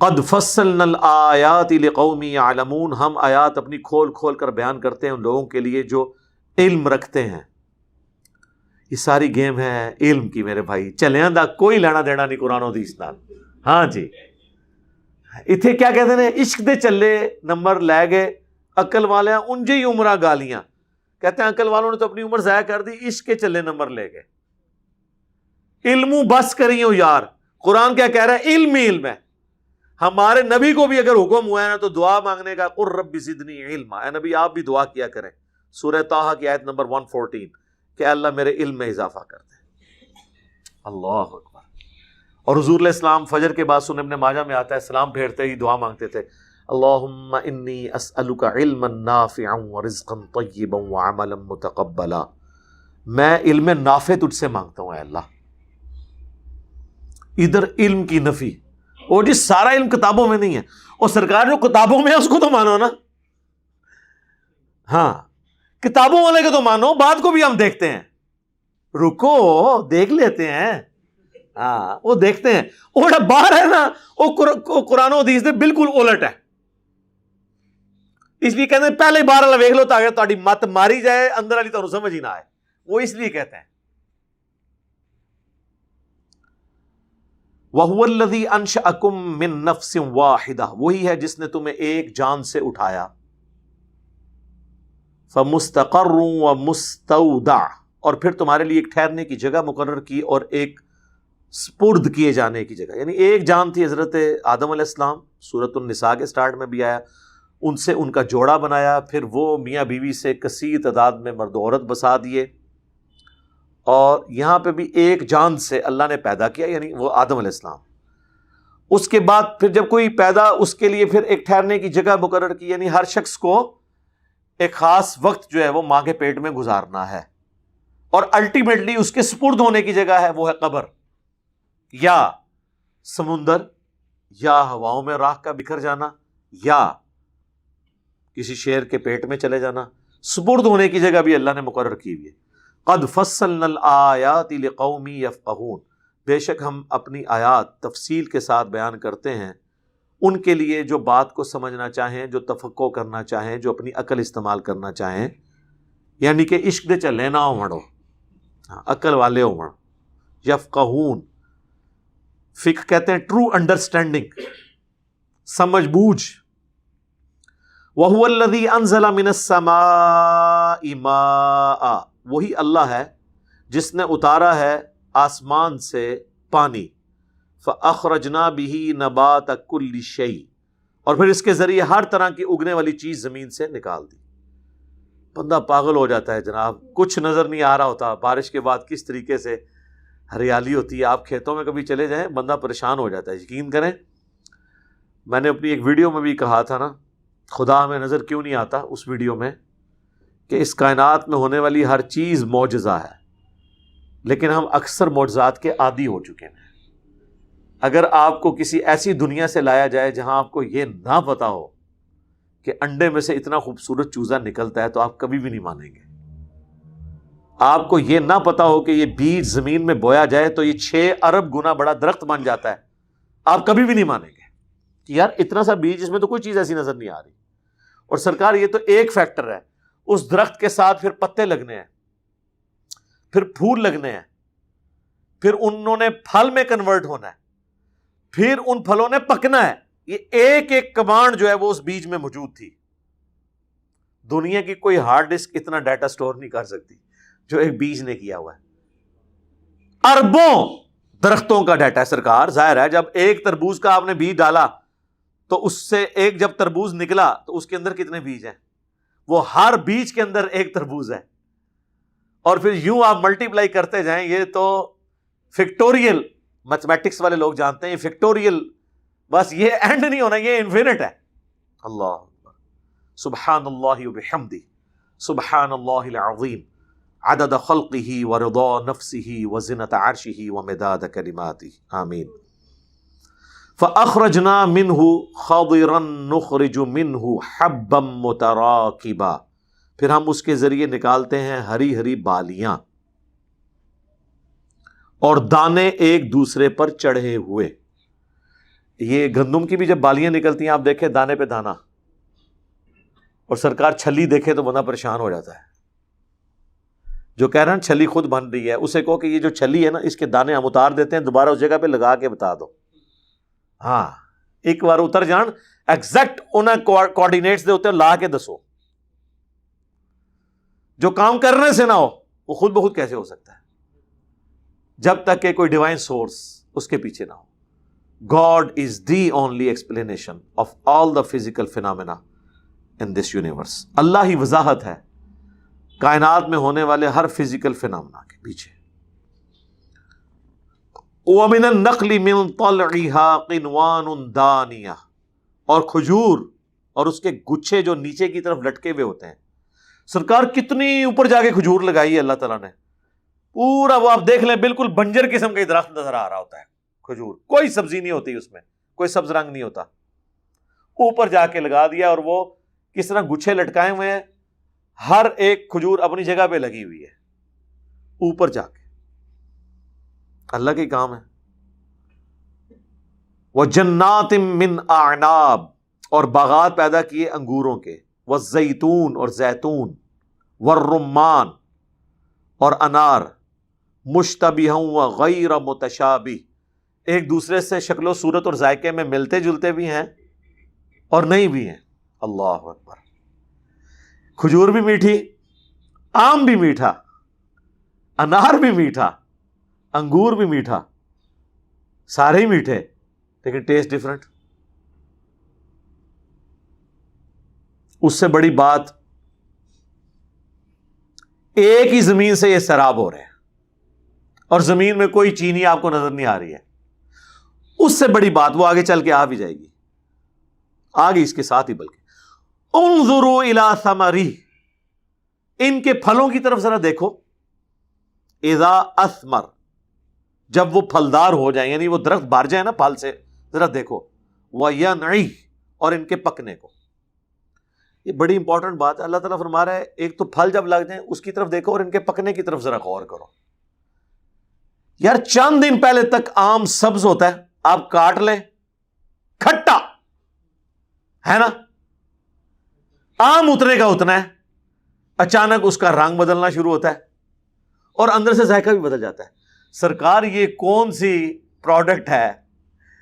قد فصلنا الآیات لقوم یعلمون، ہم آیات اپنی کھول کھول کر بیان کرتے ہیں ان لوگوں کے لیے جو علم رکھتے ہیں۔ یہ ساری گیم ہے علم کی میرے بھائی، چلیاں دا کوئی لینا دینا نہیں قرآن و حدیث نال۔ ہاں جی، اتنے کیا کہتے ہیں، عشق دے چلے نمبر لے گئے عقل والے انجے ہی عمرہ گالیاں، کہتے ہیں عقل والوں نے تو اپنی عمر ضائع کر دی، عشق کے چلے نمبر لے گئے۔ علم بس کری ہو یار، قرآن کیا کہہ رہا ہے، علم ہی علم ہے۔ ہمارے نبی کو بھی اگر حکم ہوا ہے نا تو دعا مانگنے کا، قل رب زدنی علما، اے نبی آپ بھی دعا کیا کریں۔ سورہ طٰہٰ کی آیت نمبر 114 کہ اللہ میرے علم میں اضافہ کر دے۔ اللہ اکبر۔ اور حضور علیہ السلام فجر کے بعد سنن ابن ماجہ میں آتا ہے، سلام پھیرتے ہی دعا مانگتے تھے، اللہم انی اسألک علما نافعا ورزقا طیبا وعملا متقبلا، میں علم نافع تجھ سے مانگتا ہوں اے اللہ۔ ادھر علم کی نفی، اور جس سارا علم کتابوں میں نہیں ہے، اور سرکار جو کتابوں میں ہے اس کو تو مانو نا۔ ہاں کتابوں والے کو تو مانو، بعد کو بھی ہم دیکھتے ہیں، رکو دیکھ لیتے ہیں۔ ہاں وہ دیکھتے ہیں، وہ باہر ہے نا وہ قرآن و حدیث دے بالکل الٹ ہے، اس لیے کہتے ہیں پہلے باہر والا ویکھ لو تاکہ تہاڈی مت ماری جائے، اندر والی تانوں سمجھ ہی نہ آئے، وہ اس لیے کہتے ہیں۔ وَهُوَ الَّذِي أَنشَأَكُم مِّن نَّفْسٍ وَاحِدَةٍ، وہی ہے جس نے تمہیں ایک جان سے اٹھایا، فَمُسْتَقَرٌّ وَمُسْتَوْدَعٌ، اور پھر تمہارے لیے ایک ٹھہرنے کی جگہ مقرر کی اور ایک سپرد کیے جانے کی جگہ۔ یعنی ایک جان تھی حضرت آدم علیہ السلام، سورۃ النساء کے سٹارٹ میں بھی آیا، ان سے ان کا جوڑا بنایا، پھر وہ میاں بیوی سے کثیر تعداد میں مرد و عورت بسا دیے، اور یہاں پہ بھی ایک جان سے اللہ نے پیدا کیا، یعنی وہ آدم علیہ السلام۔ اس کے بعد پھر جب کوئی پیدا، اس کے لیے پھر ایک ٹھہرنے کی جگہ مقرر کی، یعنی ہر شخص کو ایک خاص وقت جو ہے وہ ماں کے پیٹ میں گزارنا ہے، اور الٹیمیٹلی اس کے سپرد ہونے کی جگہ ہے، وہ ہے قبر یا سمندر یا ہواؤں میں راکھ کا بکھر جانا یا کسی شیر کے پیٹ میں چلے جانا۔ سپرد ہونے کی جگہ بھی اللہ نے مقرر کی ہوئی ہے۔ قد فصلنا الآیات لقوم یفقہون، بے شک ہم اپنی آیات تفصیل کے ساتھ بیان کرتے ہیں ان کے لیے جو بات کو سمجھنا چاہیں، جو تفقہ کرنا چاہیں، جو اپنی عقل استعمال کرنا چاہیں، یعنی کہ عشق دے چلے نہ ہوڑو، عقل والے ہو، یفقہون، فقہ کہتے ہیں ٹرو انڈرسٹینڈنگ، سمجھ بوجھ۔ وَهُوَ الَّذِي أَنزَلَ مِنَ السَّمَاءِ مَاءً، وہی اللہ ہے جس نے اتارا ہے آسمان سے پانی، فَأَخْرَجْنَا بِهِ نَبَاتَ كُلِّ شَيْءٍ، اور پھر اس کے ذریعے ہر طرح کی اگنے والی چیز زمین سے نکال دی۔ بندہ پاگل ہو جاتا ہے جناب، کچھ نظر نہیں آ رہا ہوتا، بارش کے بعد کس طریقے سے ہریالی ہوتی ہے، آپ کھیتوں میں کبھی چلے جائیں بندہ پریشان ہو جاتا ہے۔ یقین کریں میں نے اپنی ایک ویڈیو میں بھی کہا تھا نا، خدا ہمیں نظر کیوں نہیں آتا، اس ویڈیو میں، کہ اس کائنات میں ہونے والی ہر چیز معجزہ ہے، لیکن ہم اکثر معجزات کے عادی ہو چکے ہیں۔ اگر آپ کو کسی ایسی دنیا سے لایا جائے جہاں آپ کو یہ نہ پتا ہو کہ انڈے میں سے اتنا خوبصورت چوزا نکلتا ہے، تو آپ کبھی بھی نہیں مانیں گے۔ آپ کو یہ نہ پتا ہو کہ یہ بیج زمین میں بویا جائے تو یہ 6 ارب گنا بڑا درخت بن جاتا ہے، آپ کبھی بھی نہیں مانیں گے کہ یار اتنا سا بیج، اس میں تو کوئی چیز ایسی نظر نہیں آ رہی۔ اور سرکار یہ تو ایک فیکٹر ہے، اس درخت کے ساتھ پھر پتے لگنے ہیں، پھر پھول لگنے ہیں، پھر انہوں نے پھل میں کنورٹ ہونا ہے، پھر ان پھلوں نے پکنا ہے۔ یہ ایک ایک کمانڈ جو ہے وہ اس بیج میں موجود تھی۔ دنیا کی کوئی ہارڈ ڈسک اتنا ڈیٹا سٹور نہیں کر سکتی جو ایک بیج نے کیا ہوا ہے۔ اربوں درختوں کا ڈیٹا ہے سرکار۔ ظاہر ہے جب ایک تربوز کا آپ نے بیج ڈالا تو اس سے ایک جب تربوز نکلا تو اس کے اندر کتنے بیج ہیں؟ وہ ہر بیج کے اندر ایک تربوز ہے، اور پھر یوں آپ ملٹی پلائی کرتے جائیں۔ یہ تو فیکٹوریل میتھمیٹکس والے لوگ جانتے ہیں، یہ فیکٹوریل بس یہ اینڈ نہیں ہونا، یہ انفینٹ ہے. اللہ اکبر، سبحان اللہ وبحمدہ، سبحان اللہ العظیم، عدد خلقہ ورضا نفسہ وزنۃ عرشہ ومداد کلماتہ. آمین. فأخرجنا منہ خضرا نخرج منہ حبا متراکبا، پھر ہم اس کے ذریعے نکالتے ہیں ہری ہری بالیاں اور دانے ایک دوسرے پر چڑھے ہوئے. یہ گندم کی بھی جب بالیاں نکلتی ہیں آپ دیکھیں دانے پہ دانا، اور سرکار چھلی دیکھے تو بندہ پریشان ہو جاتا ہے. جو کہہ رہا ہے چھلی خود بن رہی ہے، اسے کہو کہ یہ جو چھلی ہے نا اس کے دانے ہم اتار دیتے ہیں، دوبارہ اس جگہ پہ لگا کے بتا دو. ہاں ایک بار اتر جان، ایگزیکٹ انہیں کوآرڈینیٹس دے ہوتے لا کے دسو. جو کام کرنے سے نہ ہو وہ خود بخود کیسے ہو سکتا ہے جب تک کہ کوئی ڈیوائن سورس اس کے پیچھے نہ ہو. God is the only explanation of all the physical phenomena in this universe. اللہ ہی وضاحت ہے کائنات میں ہونے والے ہر فزیکل فینامنا کے پیچھے. وَمِنَ النَّخْلِ مِن طَلْعِهَا قِنْوَانٌ دَانِيَةٌ، اور کھجور اور اس کے گچھے جو نیچے کی طرف لٹکے ہوئے ہوتے ہیں. سرکار کتنی اوپر جا کے کھجور لگائی ہے اللہ تعالیٰ نے، پورا وہ آپ دیکھ لیں بالکل بنجر قسم کا درخت نظر آ رہا ہوتا ہے کھجور، کوئی سبزی نہیں ہوتی اس میں، کوئی سبز رنگ نہیں ہوتا. اوپر جا کے لگا دیا اور وہ کس طرح گچھے لٹکائے ہوئے ہیں، ہر ایک کھجور اپنی جگہ پہ لگی ہوئی ہے اوپر جا کے. اللہ کے کام ہے. وَجَنَّاتٍ مِّنْ أَعْنَابٍ، اور باغات پیدا کیے انگوروں کے. وَالزَّيْتُونَ، اور زیتون. وَالرُّمَّانَ، اور انار. مُشْتَبِهًا وَغَيْرَ مُتَشَابِهٍ، ایک دوسرے سے شکل و صورت اور ذائقے میں ملتے جلتے بھی ہیں اور نہیں بھی ہیں. اللہ اکبر. کھجور بھی میٹھی، آم بھی میٹھا، انار بھی میٹھا، انگور بھی میٹھا، سارے ہی میٹھے لیکن ٹیسٹ ڈفرنٹ. اس سے بڑی بات، ایک ہی زمین سے یہ سیراب ہو رہے ہیں اور زمین میں کوئی چینی آپ کو نظر نہیں آ رہی ہے. اس سے بڑی بات وہ آگے چل کے آ بھی جائے گی، آگے اس کے ساتھ ہی. بلکہ انظروا الی ثمرہ، ان کے پھلوں کی طرف ذرا دیکھو. اذا اثمر، جب وہ پھلدار ہو جائیں، یعنی وہ درخت بھر جائے نا پھل سے، ذرا دیکھو. وینعی، اور ان کے پکنے کو. یہ بڑی امپورٹنٹ بات ہے. اللہ تعالیٰ فرما رہا ہے ایک تو پھل جب لگ جائیں اس کی طرف دیکھو، اور ان کے پکنے کی طرف ذرا غور کرو. یار چند دن پہلے تک آم سبز ہوتا ہے، آپ کاٹ لیں کھٹا ہے نا، آم اتنے کا اتنا ہے، اچانک اس کا رنگ بدلنا شروع ہوتا ہے اور اندر سے ذائقہ بھی بدل جاتا ہے. سرکار یہ کون سی پروڈکٹ ہے؟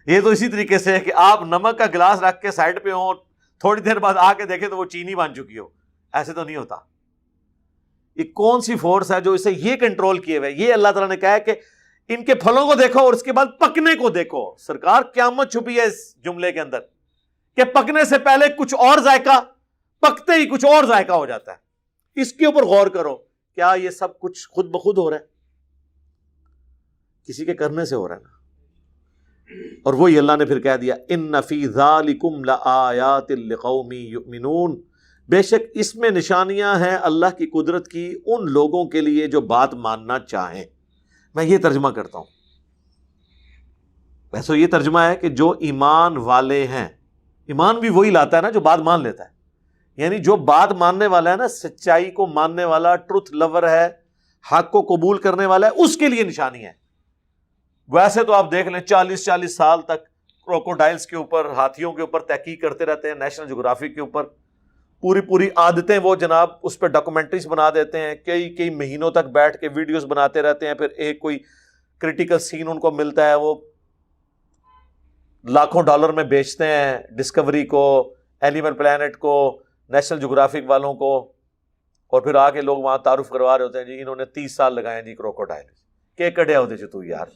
یہ تو اسی طریقے سے ہے کہ آپ نمک کا گلاس رکھ کے سائڈ پہ ہوں، تھوڑی دیر بعد آ کے دیکھیں تو وہ چینی بن چکی ہو. ایسے تو نہیں ہوتا. یہ کون سی فورس ہے جو اسے یہ کنٹرول کیے ہوئے؟ یہ اللہ تعالیٰ نے کہا ہے کہ ان کے پھلوں کو دیکھو اور اس کے بعد پکنے کو دیکھو. سرکار قیامت چھپی ہے اس جملے کے اندر کہ پکنے سے پہلے کچھ اور ذائقہ، پکتے ہی کچھ اور ذائقہ ہو جاتا ہے. اس کے اوپر غور کرو. کیا یہ سب کچھ خود بخود ہو رہا ہے؟ کسی کے کرنے سے ہو رہا ہے نا. اور وہی اللہ نے پھر کہہ دیا ان فی ذالکم لآیات لقوم یؤمنون، بے شک اس میں نشانیاں ہیں اللہ کی قدرت کی ان لوگوں کے لیے جو بات ماننا چاہیں. میں یہ ترجمہ کرتا ہوں. ویسے یہ ترجمہ ہے کہ جو ایمان والے ہیں، ایمان بھی وہی لاتا ہے نا جو بات مان لیتا ہے. یعنی جو بات ماننے والا ہے نا، سچائی کو ماننے والا، ٹروتھ لور ہے، حق کو قبول کرنے والا ہے، اس کے لیے نشانی ہے. ویسے تو آپ دیکھ لیں 40 سال تک کروکوڈائلز کے اوپر، ہاتھیوں کے اوپر تحقیق کرتے رہتے ہیں، نیشنل جغرافی کے اوپر پوری عادتیں وہ جناب اس پہ ڈاکومنٹریز بنا دیتے ہیں، کئی مہینوں تک بیٹھ کے ویڈیوز بناتے رہتے ہیں. پھر ایک کوئی کریٹیکل سین ان کو ملتا ہے، وہ لاکھوں ڈالر میں بیچتے ہیں ڈسکوری کو، اینیمل پلانٹ کو، نیشنل جغرافک والوں کو، اور پھر آ کے لوگ وہاں تعارف کروا رہے ہوتے ہیں جی انہوں نے 30 سال لگائے جی کروکوڈائل کے کڑے ہوتے جو تو یار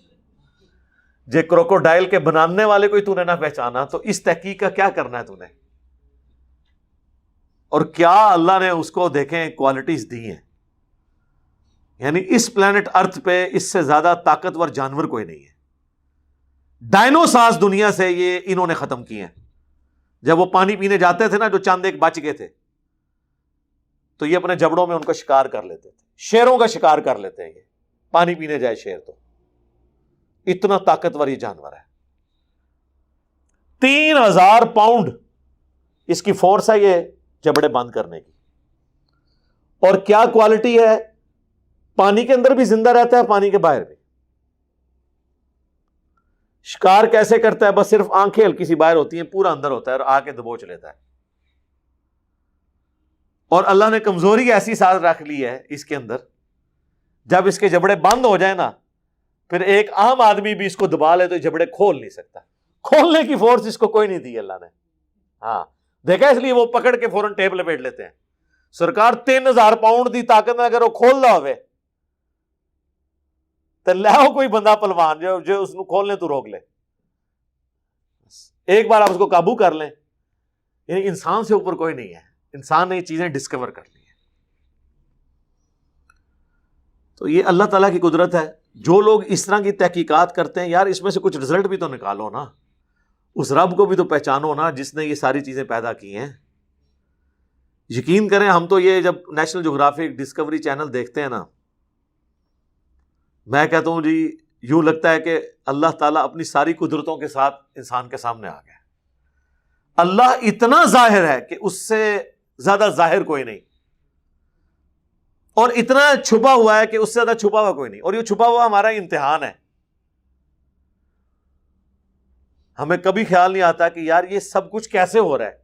جے کروکوڈائل کے بنانے والے کوئی تو نے نہ پہچانا تو اس تحقیق کا کیا کرنا ہے تو نے؟ اور کیا اللہ نے اس کو دیکھیں کوالٹیز دی ہیں. یعنی اس پلانٹ ارتھ پہ اس سے زیادہ طاقتور جانور کوئی نہیں ہے ڈائنوسارز دنیا سے یہ انہوں نے ختم کیے ہیں. جب وہ پانی پینے جاتے تھے نا، جو چند ایک بچ گئے تھے، تو یہ اپنے جبڑوں میں ان کا شکار کر لیتے تھے. شیروں کا شکار کر لیتے ہیں یہ، پانی پینے جائے شیر تو. اتنا طاقتور یہ جانور ہے. 3000 پاؤنڈ اس کی فورس ہے یہ جبڑے بند کرنے کی. اور کیا کوالٹی ہے، پانی کے اندر بھی زندہ رہتا ہے، پانی کے باہر بھی. شکار کیسے کرتا ہے؟ بس صرف آنکھیں ہلکی سی باہر ہوتی ہیں، پورا اندر ہوتا ہے اور آ کے دبوچ لیتا ہے. اور اللہ نے کمزوری ایسی ساز رکھ لی ہے اس کے اندر، جب اس کے جبڑے بند ہو جائیں نا، پھر ایک عام آدمی بھی اس کو دبا لے تو یہ جبڑے کھول نہیں سکتا. کھولنے کی فورس اس کو کوئی نہیں دی اللہ نے. ہاں دیکھا، اس لیے وہ پکڑ کے فوراً ٹیپ لپیٹ لیتے ہیں. سرکار 3000 پاؤنڈ دی طاقت میں اگر وہ کھول رہا ہوئے تو لاؤ کوئی بندہ پلوان جو اس کو کھولنے تو روک لے. ایک بار آپ اس کو قابو کر لیں. یعنی انسان سے اوپر کوئی نہیں ہے، انسان نے یہ چیزیں ڈسکور کر لی ہیں. تو یہ اللہ تعالیٰ کی قدرت ہے. جو لوگ اس طرح کی تحقیقات کرتے ہیں، یار اس میں سے کچھ رزلٹ بھی تو نکالو نا، اس رب کو بھی تو پہچانو نا جس نے یہ ساری چیزیں پیدا کی ہیں. یقین کریں، ہم تو یہ جب نیشنل جغرافک ڈسکوری چینل دیکھتے ہیں نا، میں کہتا ہوں جی یوں لگتا ہے کہ اللہ تعالیٰ اپنی ساری قدرتوں کے ساتھ انسان کے سامنے آ گیا. اللہ اتنا ظاہر ہے کہ اس سے زیادہ ظاہر کوئی نہیں، اور اتنا چھپا ہوا ہے کہ اس سے زیادہ چھپا ہوا کوئی نہیں. اور یہ چھپا ہوا ہمارا امتحان ہے. ہمیں کبھی خیال نہیں آتا کہ یار یہ سب کچھ کیسے ہو رہا ہے،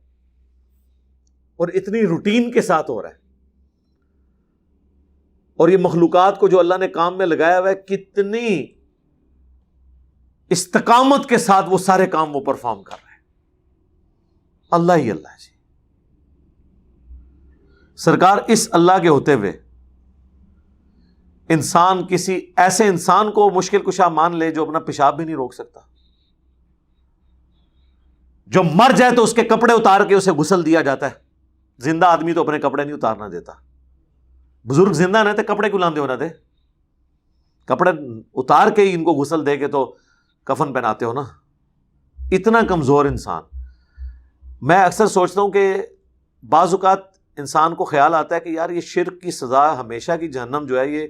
اور اتنی روٹین کے ساتھ ہو رہا ہے. اور یہ مخلوقات کو جو اللہ نے کام میں لگایا ہوا ہے، کتنی استقامت کے ساتھ وہ سارے کام وہ پرفارم کر رہے ہیں. اللہ ہی اللہ جی. سرکار اس اللہ کے ہوتے ہوئے انسان کسی ایسے انسان کو مشکل کشا مان لے جو اپنا پیشاب بھی نہیں روک سکتا، جو مر جائے تو اس کے کپڑے اتار کے اسے غسل دیا جاتا ہے. زندہ آدمی تو اپنے کپڑے نہیں اتارنا دیتا. بزرگ زندہ نہ تھے، کپڑے کیوں لاندے ہونا تھے؟ کپڑے اتار کے ہی ان کو غسل دے کے تو کفن پہناتے ہو نا. اتنا کمزور انسان. میں اکثر سوچتا ہوں کہ بعض اوقات انسان کو خیال آتا ہے کہ یار یہ شرک کی سزا ہمیشہ کی جہنم جو ہے، یہ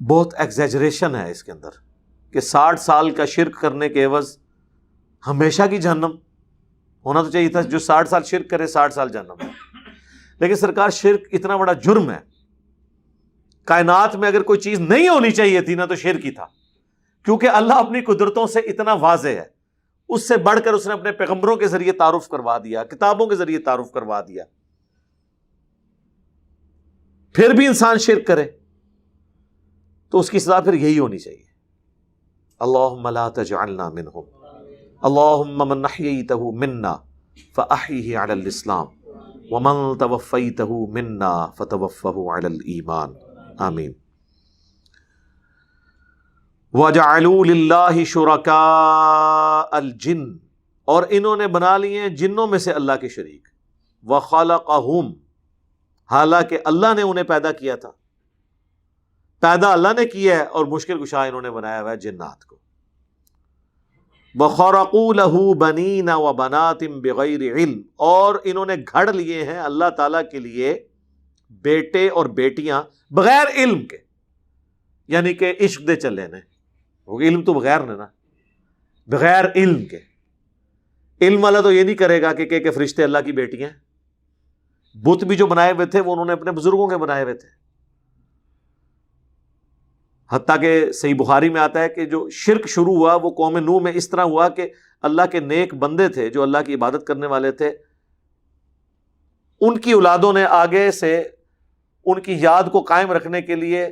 بہت ایگزیجریشن ہے اس کے اندر، کہ 60 سال کا شرک کرنے کے عوض ہمیشہ کی جہنم. ہونا تو چاہیے تھا جو 60 سال شرک کرے 60 سال جہنم. لیکن سرکار شرک اتنا بڑا جرم ہے، کائنات میں اگر کوئی چیز نہیں ہونی چاہیے تھی نا تو شرک ہی تھا. کیونکہ اللہ اپنی قدرتوں سے اتنا واضح ہے، اس سے بڑھ کر اس نے اپنے پیغمبروں کے ذریعے تعارف کروا دیا، کتابوں کے ذریعے تعارف کروا دیا. پھر بھی انسان شرک کرے تو اس کی سزا پھر یہی ہونی چاہیے. اللہم لا تجعلنا منہم، اللہم من احییتہ منا فاحیہ علی الاسلام ومن توفیتہ منا فتوفہ علی الایمان. آمین. وَجَعَلُوا لِلَّهِ شُرَكَاءَ الْجِنِّ، اور انہوں نے بنا لیے ہیں جنوں میں سے اللہ کے شریک. وَخَلَقَهُمْ، حالانکہ اللہ نے انہیں پیدا کیا تھا. پیدا اللہ نے کیا ہے اور مشکل کشا انہوں نے بنایا ہوا ہے جنات کو. وَخَرَقُوا لَهُ بَنِينَ وَبَنَاتٍ بِغَيْرِ عِلْمٍ، اور انہوں نے گھڑ لیے ہیں اللہ تعالیٰ کے لیے بیٹے اور بیٹیاں بغیر علم کے، یعنی کہ عشق دے چلے نے. علم تو بغیر نے نا، بغیر علم کے. علم والا تو یہ نہیں کرے گا کہ فرشتے اللہ کی بیٹیاں. بت بھی جو بنائے ہوئے تھے وہ انہوں نے اپنے بزرگوں کے بنائے ہوئے تھے. حتیٰ کہ صحیح بخاری میں آتا ہے کہ جو شرک شروع ہوا وہ قوم نوح میں اس طرح ہوا کہ اللہ کے نیک بندے تھے جو اللہ کی عبادت کرنے والے تھے، ان کی اولادوں نے آگے سے ان کی یاد کو قائم رکھنے کے لیے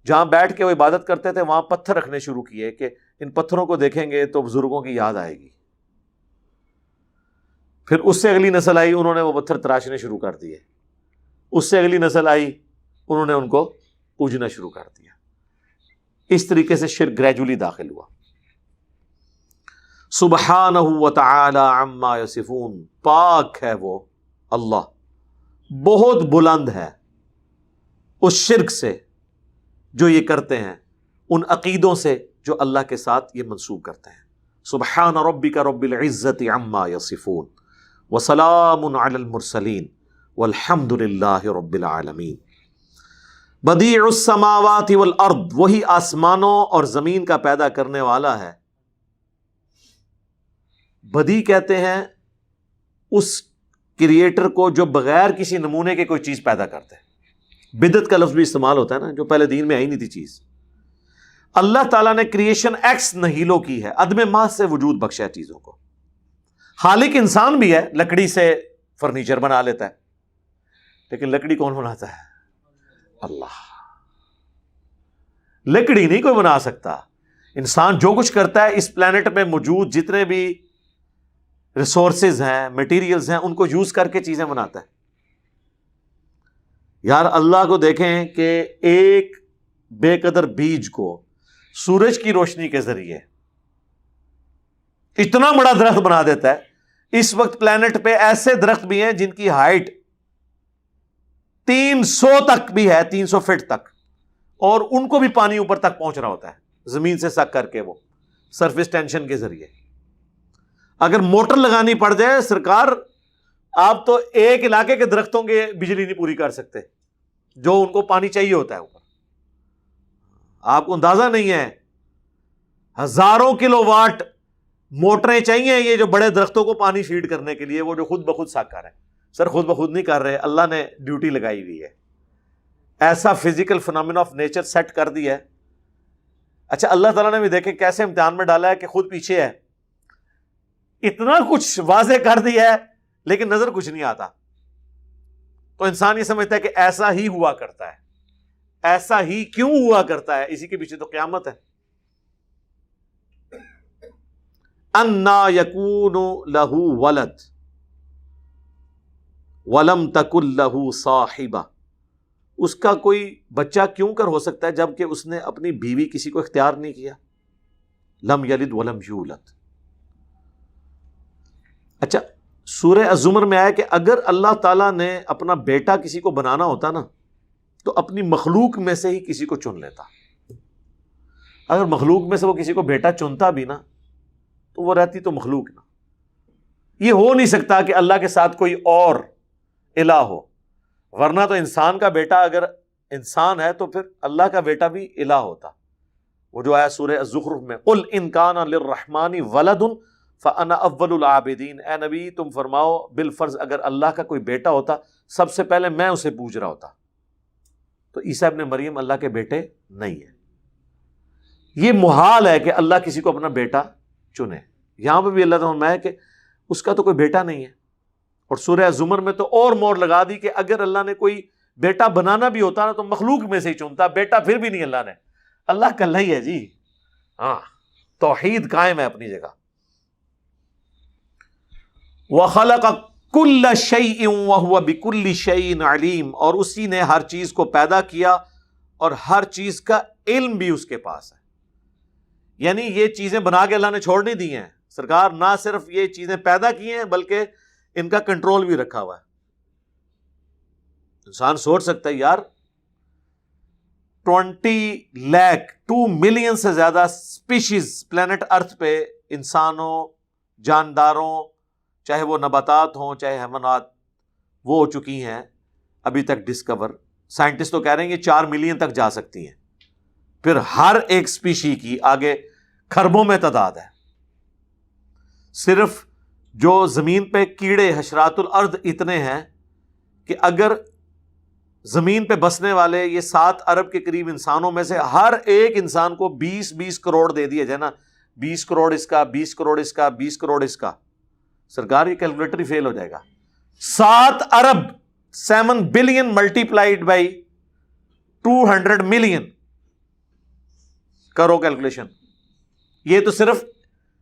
جہاں بیٹھ کے وہ عبادت کرتے تھے وہاں پتھر رکھنے شروع کیے کہ ان پتھروں کو دیکھیں گے تو بزرگوں کی یاد آئے گی. پھر اس سے اگلی نسل آئی، انہوں نے وہ پتھر تراشنے شروع کر دیے. اس سے اگلی نسل آئی، انہوں نے ان کو پوجنا شروع کر دیا. اس طریقے سے شرک گریجولی داخل ہوا. سبحانہ وتعالی عما یصفون، پاک ہے وہ اللہ، بہت بلند ہے اس شرک سے جو یہ کرتے ہیں، ان عقیدوں سے جو اللہ کے ساتھ یہ منسوب کرتے ہیں. سبحان ربک رب العزت عما یصفون وسلام علی المرسلین والحمد للہ رب العالمین۔ بدیع السماوات والارض، وہی آسمانوں اور زمین کا پیدا کرنے والا ہے۔ بدیع کہتے ہیں اس کریٹر کو جو بغیر کسی نمونے کے کوئی چیز پیدا کرتے ہیں۔ بدعت کا لفظ بھی استعمال ہوتا ہے نا، جو پہلے دین میں آئی نہیں تھی چیز۔ اللہ تعالیٰ نے کریشن ایکس نہیلو کی ہے، عدم محض سے وجود بخشا ہے چیزوں کو۔ خالق انسان بھی ہے، لکڑی سے فرنیچر بنا لیتا ہے، لیکن لکڑی کون بناتا ہے؟ اللہ۔ لکڑی نہیں کوئی بنا سکتا۔ انسان جو کچھ کرتا ہے اس پلانٹ پہ موجود جتنے بھی ریسورسز ہیں، مٹیریلز ہیں، ان کو یوز کر کے چیزیں بناتا ہے۔ یار اللہ کو دیکھیں کہ ایک بے قدر بیج کو سورج کی روشنی کے ذریعے اتنا بڑا درخت بنا دیتا ہے۔ اس وقت پلانٹ پہ ایسے درخت بھی ہیں جن کی ہائٹ 300 تک بھی ہے، 300 فٹ تک، اور ان کو بھی پانی اوپر تک پہنچ رہا ہوتا ہے زمین سے سک کر کے، وہ سرفیس ٹینشن کے ذریعے۔ اگر موٹر لگانی پڑ جائے سرکار، آپ تو ایک علاقے کے درختوں کے بجلی نہیں پوری کر سکتے جو ان کو پانی چاہیے ہوتا ہے اوپر۔ آپ کو اندازہ نہیں ہے، ہزاروں کلو واٹ موٹریں چاہیے یہ جو بڑے درختوں کو پانی فیڈ کرنے کے لیے، وہ جو خود بخود سک کر رہے ہیں۔ سر خود بخود نہیں کر رہے، اللہ نے ڈیوٹی لگائی ہوئی ہے، ایسا physical phenomena of nature set کر دیا ہے۔ اچھا اللہ تعالیٰ نے بھی دیکھے کیسے امتحان میں ڈالا ہے کہ خود پیچھے ہے، اتنا کچھ واضح کر دیا ہے لیکن نظر کچھ نہیں آتا۔ تو انسان یہ سمجھتا ہے کہ ایسا ہی ہوا کرتا ہے، ایسا ہی کیوں ہوا کرتا ہے؟ اسی کے پیچھے تو قیامت ہے۔ انا یکون لہ ولد ولم تکن لہ صاحبہ، اس کا کوئی بچہ کیوں کر ہو سکتا ہے جبکہ اس نے اپنی بیوی کسی کو اختیار نہیں کیا؟ لم یلد ولم یولد۔ اچھا سورہ الزمر میں آیا کہ اگر اللہ تعالیٰ نے اپنا بیٹا کسی کو بنانا ہوتا نا تو اپنی مخلوق میں سے ہی کسی کو چن لیتا۔ اگر مخلوق میں سے وہ کسی کو بیٹا چنتا بھی نا تو وہ رہتی تو مخلوق نا۔ یہ ہو نہیں سکتا کہ اللہ کے ساتھ کوئی اور الہ ہو، ورنہ تو انسان کا بیٹا اگر انسان ہے تو پھر اللہ کا بیٹا بھی الہ ہوتا۔ وہ جو آیا سورہ الزخرف میں، قل ان کان للرحمن ولد فانا اول العابدین، اے نبی تم فرماؤ بالفرض اگر اللہ کا کوئی بیٹا ہوتا سب سے پہلے میں اسے پوج رہا ہوتا۔ تو عیسیٰ ابن مریم اللہ کے بیٹے نہیں ہیں۔ یہ محال ہے کہ اللہ کسی کو اپنا بیٹا چنے۔ یہاں پہ بھی اللہ تعالیٰ ہے کہ اس کا تو کوئی بیٹا نہیں ہے، اور سورہ زمر میں تو اور مور لگا دی کہ اگر اللہ نے کوئی بیٹا بنانا بھی ہوتا نا تو مخلوق میں سے ہی چنتا، بیٹا پھر بھی نہیں اللہ نے۔ اللہ کلّا ہی ہے جی، ہاں توحید قائم ہے اپنی جگہ۔ وَخَلَقَ كُلَّ شَيْءٍ وَهُوَ بِكُلِّ شَيْءٍ عَلِيمٌ، اور اسی نے ہر چیز کو پیدا کیا اور ہر چیز کا علم بھی اس کے پاس ہے۔ یعنی یہ چیزیں بنا کے اللہ نے چھوڑ نہیں دی ہیں، سرکار نہ صرف یہ چیزیں پیدا کی ہیں بلکہ ان کا کنٹرول بھی رکھا ہوا ہے۔ انسان سوچ سکتا ہے یار 20 لاکھ 2 ملین سے زیادہ سپیشیز پلانٹ ارتھ پہ، انسانوں، جانداروں، چاہے وہ نباتات ہوں چاہے حیوانات، وہ ہو چکی ہیں ابھی تک ڈسکور۔ سائنٹسٹ تو کہہ رہے ہیں کہ 4 ملین تک جا سکتی ہیں، پھر ہر ایک سپیشی کی آگے کھربوں میں تعداد ہے۔ صرف جو زمین پہ کیڑے حشرات الارض اتنے ہیں کہ اگر زمین پہ بسنے والے یہ 7 ارب کے قریب انسانوں میں سے ہر ایک انسان کو 20 کروڑ دے دیا جائے نا، 20 کروڑ اس کا، 20 کروڑ اس کا، 20 کروڑ اس کا، سرکار یہ کیلکولیٹر ہی فیل ہو جائے گا۔ 7 ارب 7 بلین ملٹیپلائڈ بائی 200 ملین، کرو کیلکولیشن۔ یہ تو صرف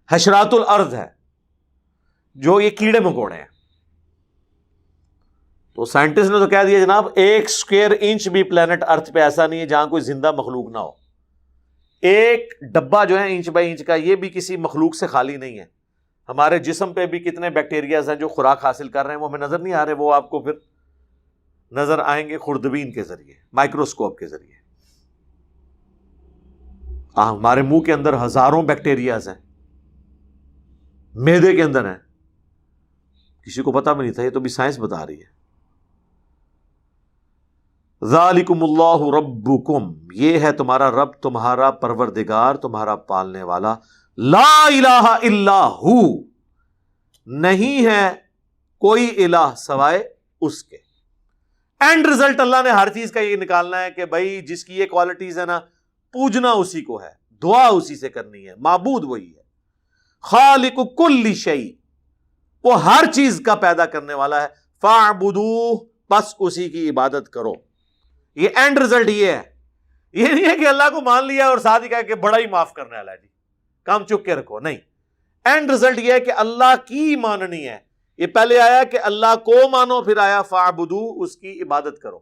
حشرات الارض ہے، جو یہ کیڑے مکوڑے ہیں۔ تو سائنٹسٹ نے تو کہہ دیا جناب 1 اسکوائر انچ بھی پلانٹ ارتھ پہ ایسا نہیں ہے جہاں کوئی زندہ مخلوق نہ ہو۔ ایک ڈبہ جو ہے انچ بائی انچ کا، یہ بھی کسی مخلوق سے خالی نہیں ہے۔ ہمارے جسم پہ بھی کتنے بیکٹیریاز ہیں جو خوراک حاصل کر رہے ہیں، وہ ہمیں نظر نہیں آ رہے، وہ آپ کو پھر نظر آئیں گے خوردبین کے ذریعے، مائکروسکوپ کے ذریعے۔ ہمارے منہ کے اندر ہزاروں بیکٹیریاز ہیں، معدے کے اندر ہیں، کسی کو پتہ بھی نہیں تھا، یہ تو بھی سائنس بتا رہی ہے۔ ذالکم اللہ ربکم، یہ ہے تمہارا رب، تمہارا پروردگار، تمہارا پالنے والا، لا الہ الا ہو، نہیں ہے کوئی الہ سوائے اس کے۔ اینڈ رزلٹ اللہ نے ہر چیز کا یہ نکالنا ہے کہ بھائی جس کی یہ کوالٹیز ہے نا، پوجنا اسی کو ہے، دعا اسی سے کرنی ہے، معبود وہی ہے۔ خالق کل شیء، وہ ہر چیز کا پیدا کرنے والا ہے، فاعبدوہ، بس اسی کی عبادت کرو۔ یہ اینڈ رزلٹ یہ ہے، یہ نہیں ہے کہ اللہ کو مان لیا اور ساتھ ہی کہا کہ بڑا ہی معاف کرنے والا ہے جی، کام چک کے رکھو، نہیں۔ اینڈ رزلٹ یہ ہے کہ اللہ کی ماننی ہے۔ یہ پہلے آیا کہ اللہ کو مانو، پھر آیا فاعبدوہ، اس کی عبادت کرو۔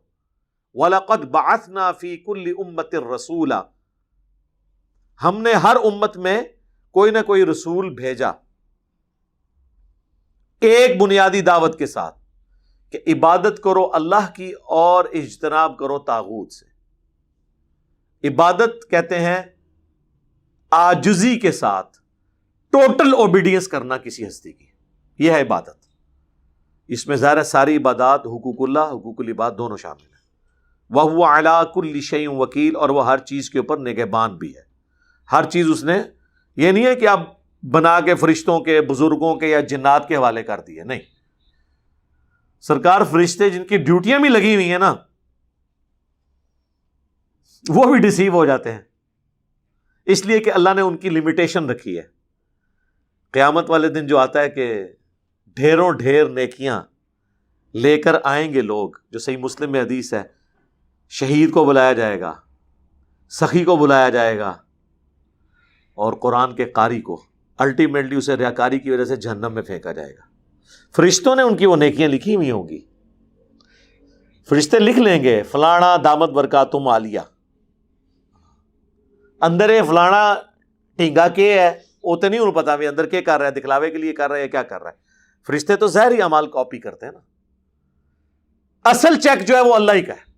وَلَقَدْ بَعَثْنَا فِي كُلِّ أُمَّةٍ رَسُولًا، ہم نے ہر امت میں کوئی نہ کوئی رسول بھیجا ایک بنیادی دعوت کے ساتھ کہ عبادت کرو اللہ کی اور اجتناب کرو طاغوت سے۔ عبادت کہتے ہیں عاجزی کے ساتھ ٹوٹل اوبیڈینس کرنا کسی ہستی کی، یہ ہے عبادت۔ اس میں ظاہر ہے ساری عبادات، حقوق اللہ، حقوق العباد دونوں شامل ہیں۔ وَهُوَ عَلَىٰ كُلِّ شَيْءٍ وَكِيلٌ، اور وہ ہر چیز کے اوپر نگہبان بھی ہے۔ ہر چیز اس نے، یہ نہیں ہے کہ آپ بنا کے فرشتوں کے، بزرگوں کے یا جنات کے حوالے کر دیے، نہیں۔ سرکار فرشتے جن کی ڈیوٹیاں بھی لگی ہوئی ہیں نا، وہ بھی ڈسیو ہو جاتے ہیں، اس لیے کہ اللہ نے ان کی لمیٹیشن رکھی ہے۔ قیامت والے دن جو آتا ہے کہ ڈھیروں ڈھیر نیکیاں لے کر آئیں گے لوگ، جو صحیح مسلم میں حدیث ہے، شہید کو بلایا جائے گا، سخی کو بلایا جائے گا، اور قرآن کے قاری کو الٹیمیٹلی اسے ریاکاری کی وجہ سے جہنم میں پھینکا جائے گا۔ فرشتوں نے ان کی وہ نیکیاں لکھی ہوئی ہوں گی، فرشتے لکھ لیں گے فلانا دامت برکاتم عالیہ، اندر فلانا ٹینگا کے ہے، وہ تو نہیں انہوں پتا بھی اندر کیا کر رہا ہے، دکھلاوے کے لیے کر رہا ہے یا کیا کر رہا ہے۔ فرشتے تو ظاہری اعمال کاپی کرتے ہیں نا، اصل چیک جو ہے وہ اللہ ہی کا ہے۔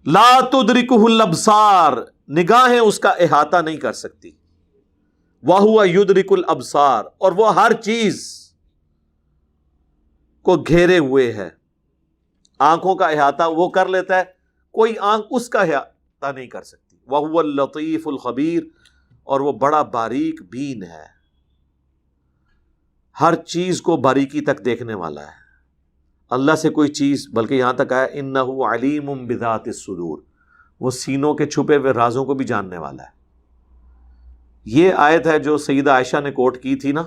لا تدرکہ الابصار، نگاہیں اس کا احاطہ نہیں کر سکتی۔ وَهُوَ يُدْرِكُ الْأَبْصَارَ، اور وہ ہر چیز کو گھیرے ہوئے ہے۔ آنکھوں کا احاطہ وہ کر لیتا ہے، کوئی آنکھ اس کا احاطہ نہیں کر سکتی۔ وَهُوَ اللَّطِيفُ الْخَبِيرُ، اور وہ بڑا باریک بین ہے، ہر چیز کو باریکی تک دیکھنے والا ہے۔ اللہ سے کوئی چیز، بلکہ یہاں تک آیا اِنَّهُ عَلِيمٌ بِذَاتِ الصُّدُورِ، وہ سینوں کے چھپے ہوئے رازوں کو بھی جاننے والا ہے۔ یہ آیت ہے جو سیدہ عائشہ نے کوٹ کی تھی نا،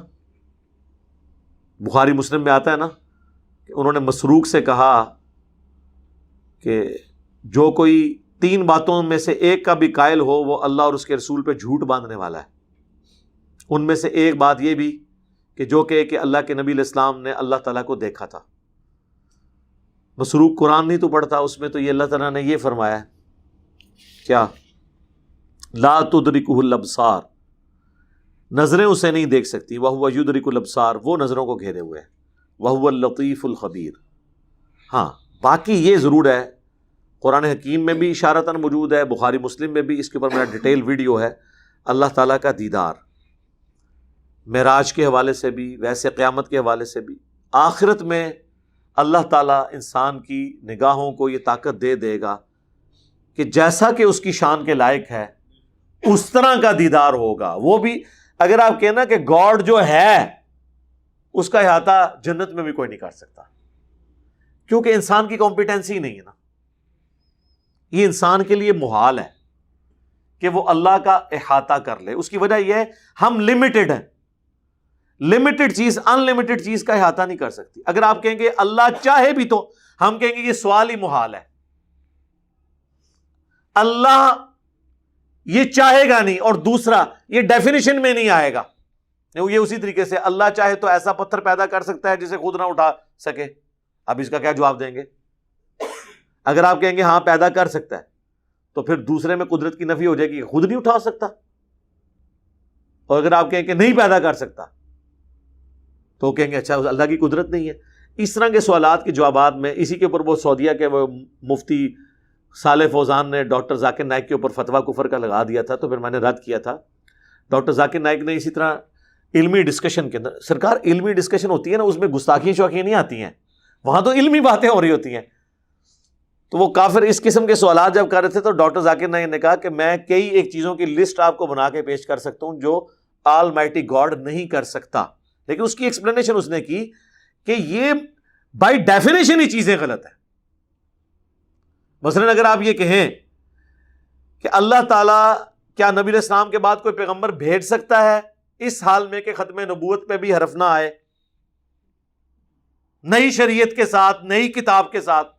بخاری مسلم میں آتا ہے نا کہ انہوں نے مسروق سے کہا کہ جو کوئی 3 باتوں میں سے ایک کا بھی قائل ہو، وہ اللہ اور اس کے رسول پہ جھوٹ باندھنے والا ہے۔ ان میں سے ایک بات یہ بھی کہ جو کہ اللہ کے نبی علیہ السلام نے اللہ تعالیٰ کو دیکھا تھا۔ مسروق قرآن نہیں تو پڑھتا، اس میں تو یہ اللہ تعالیٰ نے یہ فرمایا ہے کیا، لا تدرکہ الابصار، نظریں اسے نہیں دیکھ سکتی۔ وَهُوَ يُدْرِكُ الْأَبْصَارَ، وہ نظروں کو گھیرے ہوئے ہے۔ وَهُوَ اللَّطِيفُ الْخَبِيرُ۔ ہاں باقی یہ ضرور ہے، قرآن حکیم میں بھی اشارتاً موجود ہے، بخاری مسلم میں بھی اس کے اوپر میرا ڈیٹیل ویڈیو ہے، اللہ تعالیٰ کا دیدار معراج کے حوالے سے بھی، ویسے قیامت کے حوالے سے بھی۔ آخرت میں اللہ تعالیٰ انسان کی نگاہوں کو یہ طاقت دے دے گا کہ جیسا کہ اس کی شان کے لائق ہے اس طرح کا دیدار ہوگا۔ وہ بھی اگر آپ کہنا کہ گاڈ جو ہے اس کا احاطہ جنت میں بھی کوئی نہیں کر سکتا، کیونکہ انسان کی کمپیٹنسی نہیں ہے نا، یہ انسان کے لیے محال ہے کہ وہ اللہ کا احاطہ کر لے۔ اس کی وجہ یہ ہے ہم لمیٹڈ ہیں، لمیٹڈ چیز ان لمیٹڈ چیز کا احاطہ نہیں کر سکتی۔ اگر آپ کہیں گے اللہ چاہے بھی تو، ہم کہیں گے یہ سوال ہی محال ہے، اللہ یہ چاہے گا نہیں، اور دوسرا یہ ڈیفینیشن میں نہیں آئے گا۔ یہ اسی طریقے سے اللہ چاہے تو ایسا پتھر پیدا کر سکتا ہے جسے خود نہ اٹھا سکے، اب اس کا کیا جواب دیں گے؟ اگر آپ کہیں گے ہاں پیدا کر سکتا ہے تو پھر دوسرے میں قدرت کی نفی ہو جائے گی کہ خود نہیں اٹھا سکتا، اور اگر آپ کہیں کہ نہیں پیدا کر سکتا تو کہیں گے اچھا اللہ کی قدرت نہیں ہے۔ اس طرح کے سوالات کے جوابات میں اسی کے اوپر وہ سعودیہ کے وہ مفتی صالح فوزان نے ڈاکٹر ذاکر نائک کے اوپر فتویٰ کفر کا لگا دیا تھا، تو پھر میں نے رد کیا تھا۔ ڈاکٹر ذاکر نائک نے اسی طرح علمی ڈسکشن کے اندر، سرکار علمی ڈسکشن ہوتی ہے نا، اس میں گستاخیاں شوخیاں نہیں آتی ہیں، وہاں تو علمی باتیں ہو رہی ہوتی ہیں. تو وہ کافر اس قسم کے سوالات جب کر رہے تھے تو ڈاکٹر ذاکر نائک نے کہا کہ میں کئی ایک چیزوں کی لسٹ آپ کو بنا کے پیش کر سکتا ہوں جو آل مائٹی گاڈ نہیں کر سکتا، لیکن اس کی ایکسپلینیشن اس نے کی کہ یہ بائی ڈیفینیشن ہی چیزیں غلط ہیں. مثلا اگر آپ یہ کہیں کہ اللہ تعالیٰ کیا نبی علیہ السلام کے بعد کوئی پیغمبر بھیج سکتا ہے اس حال میں کہ ختم نبوت پہ بھی حرف نہ آئے، نئی شریعت کے ساتھ، نئی کتاب کے ساتھ،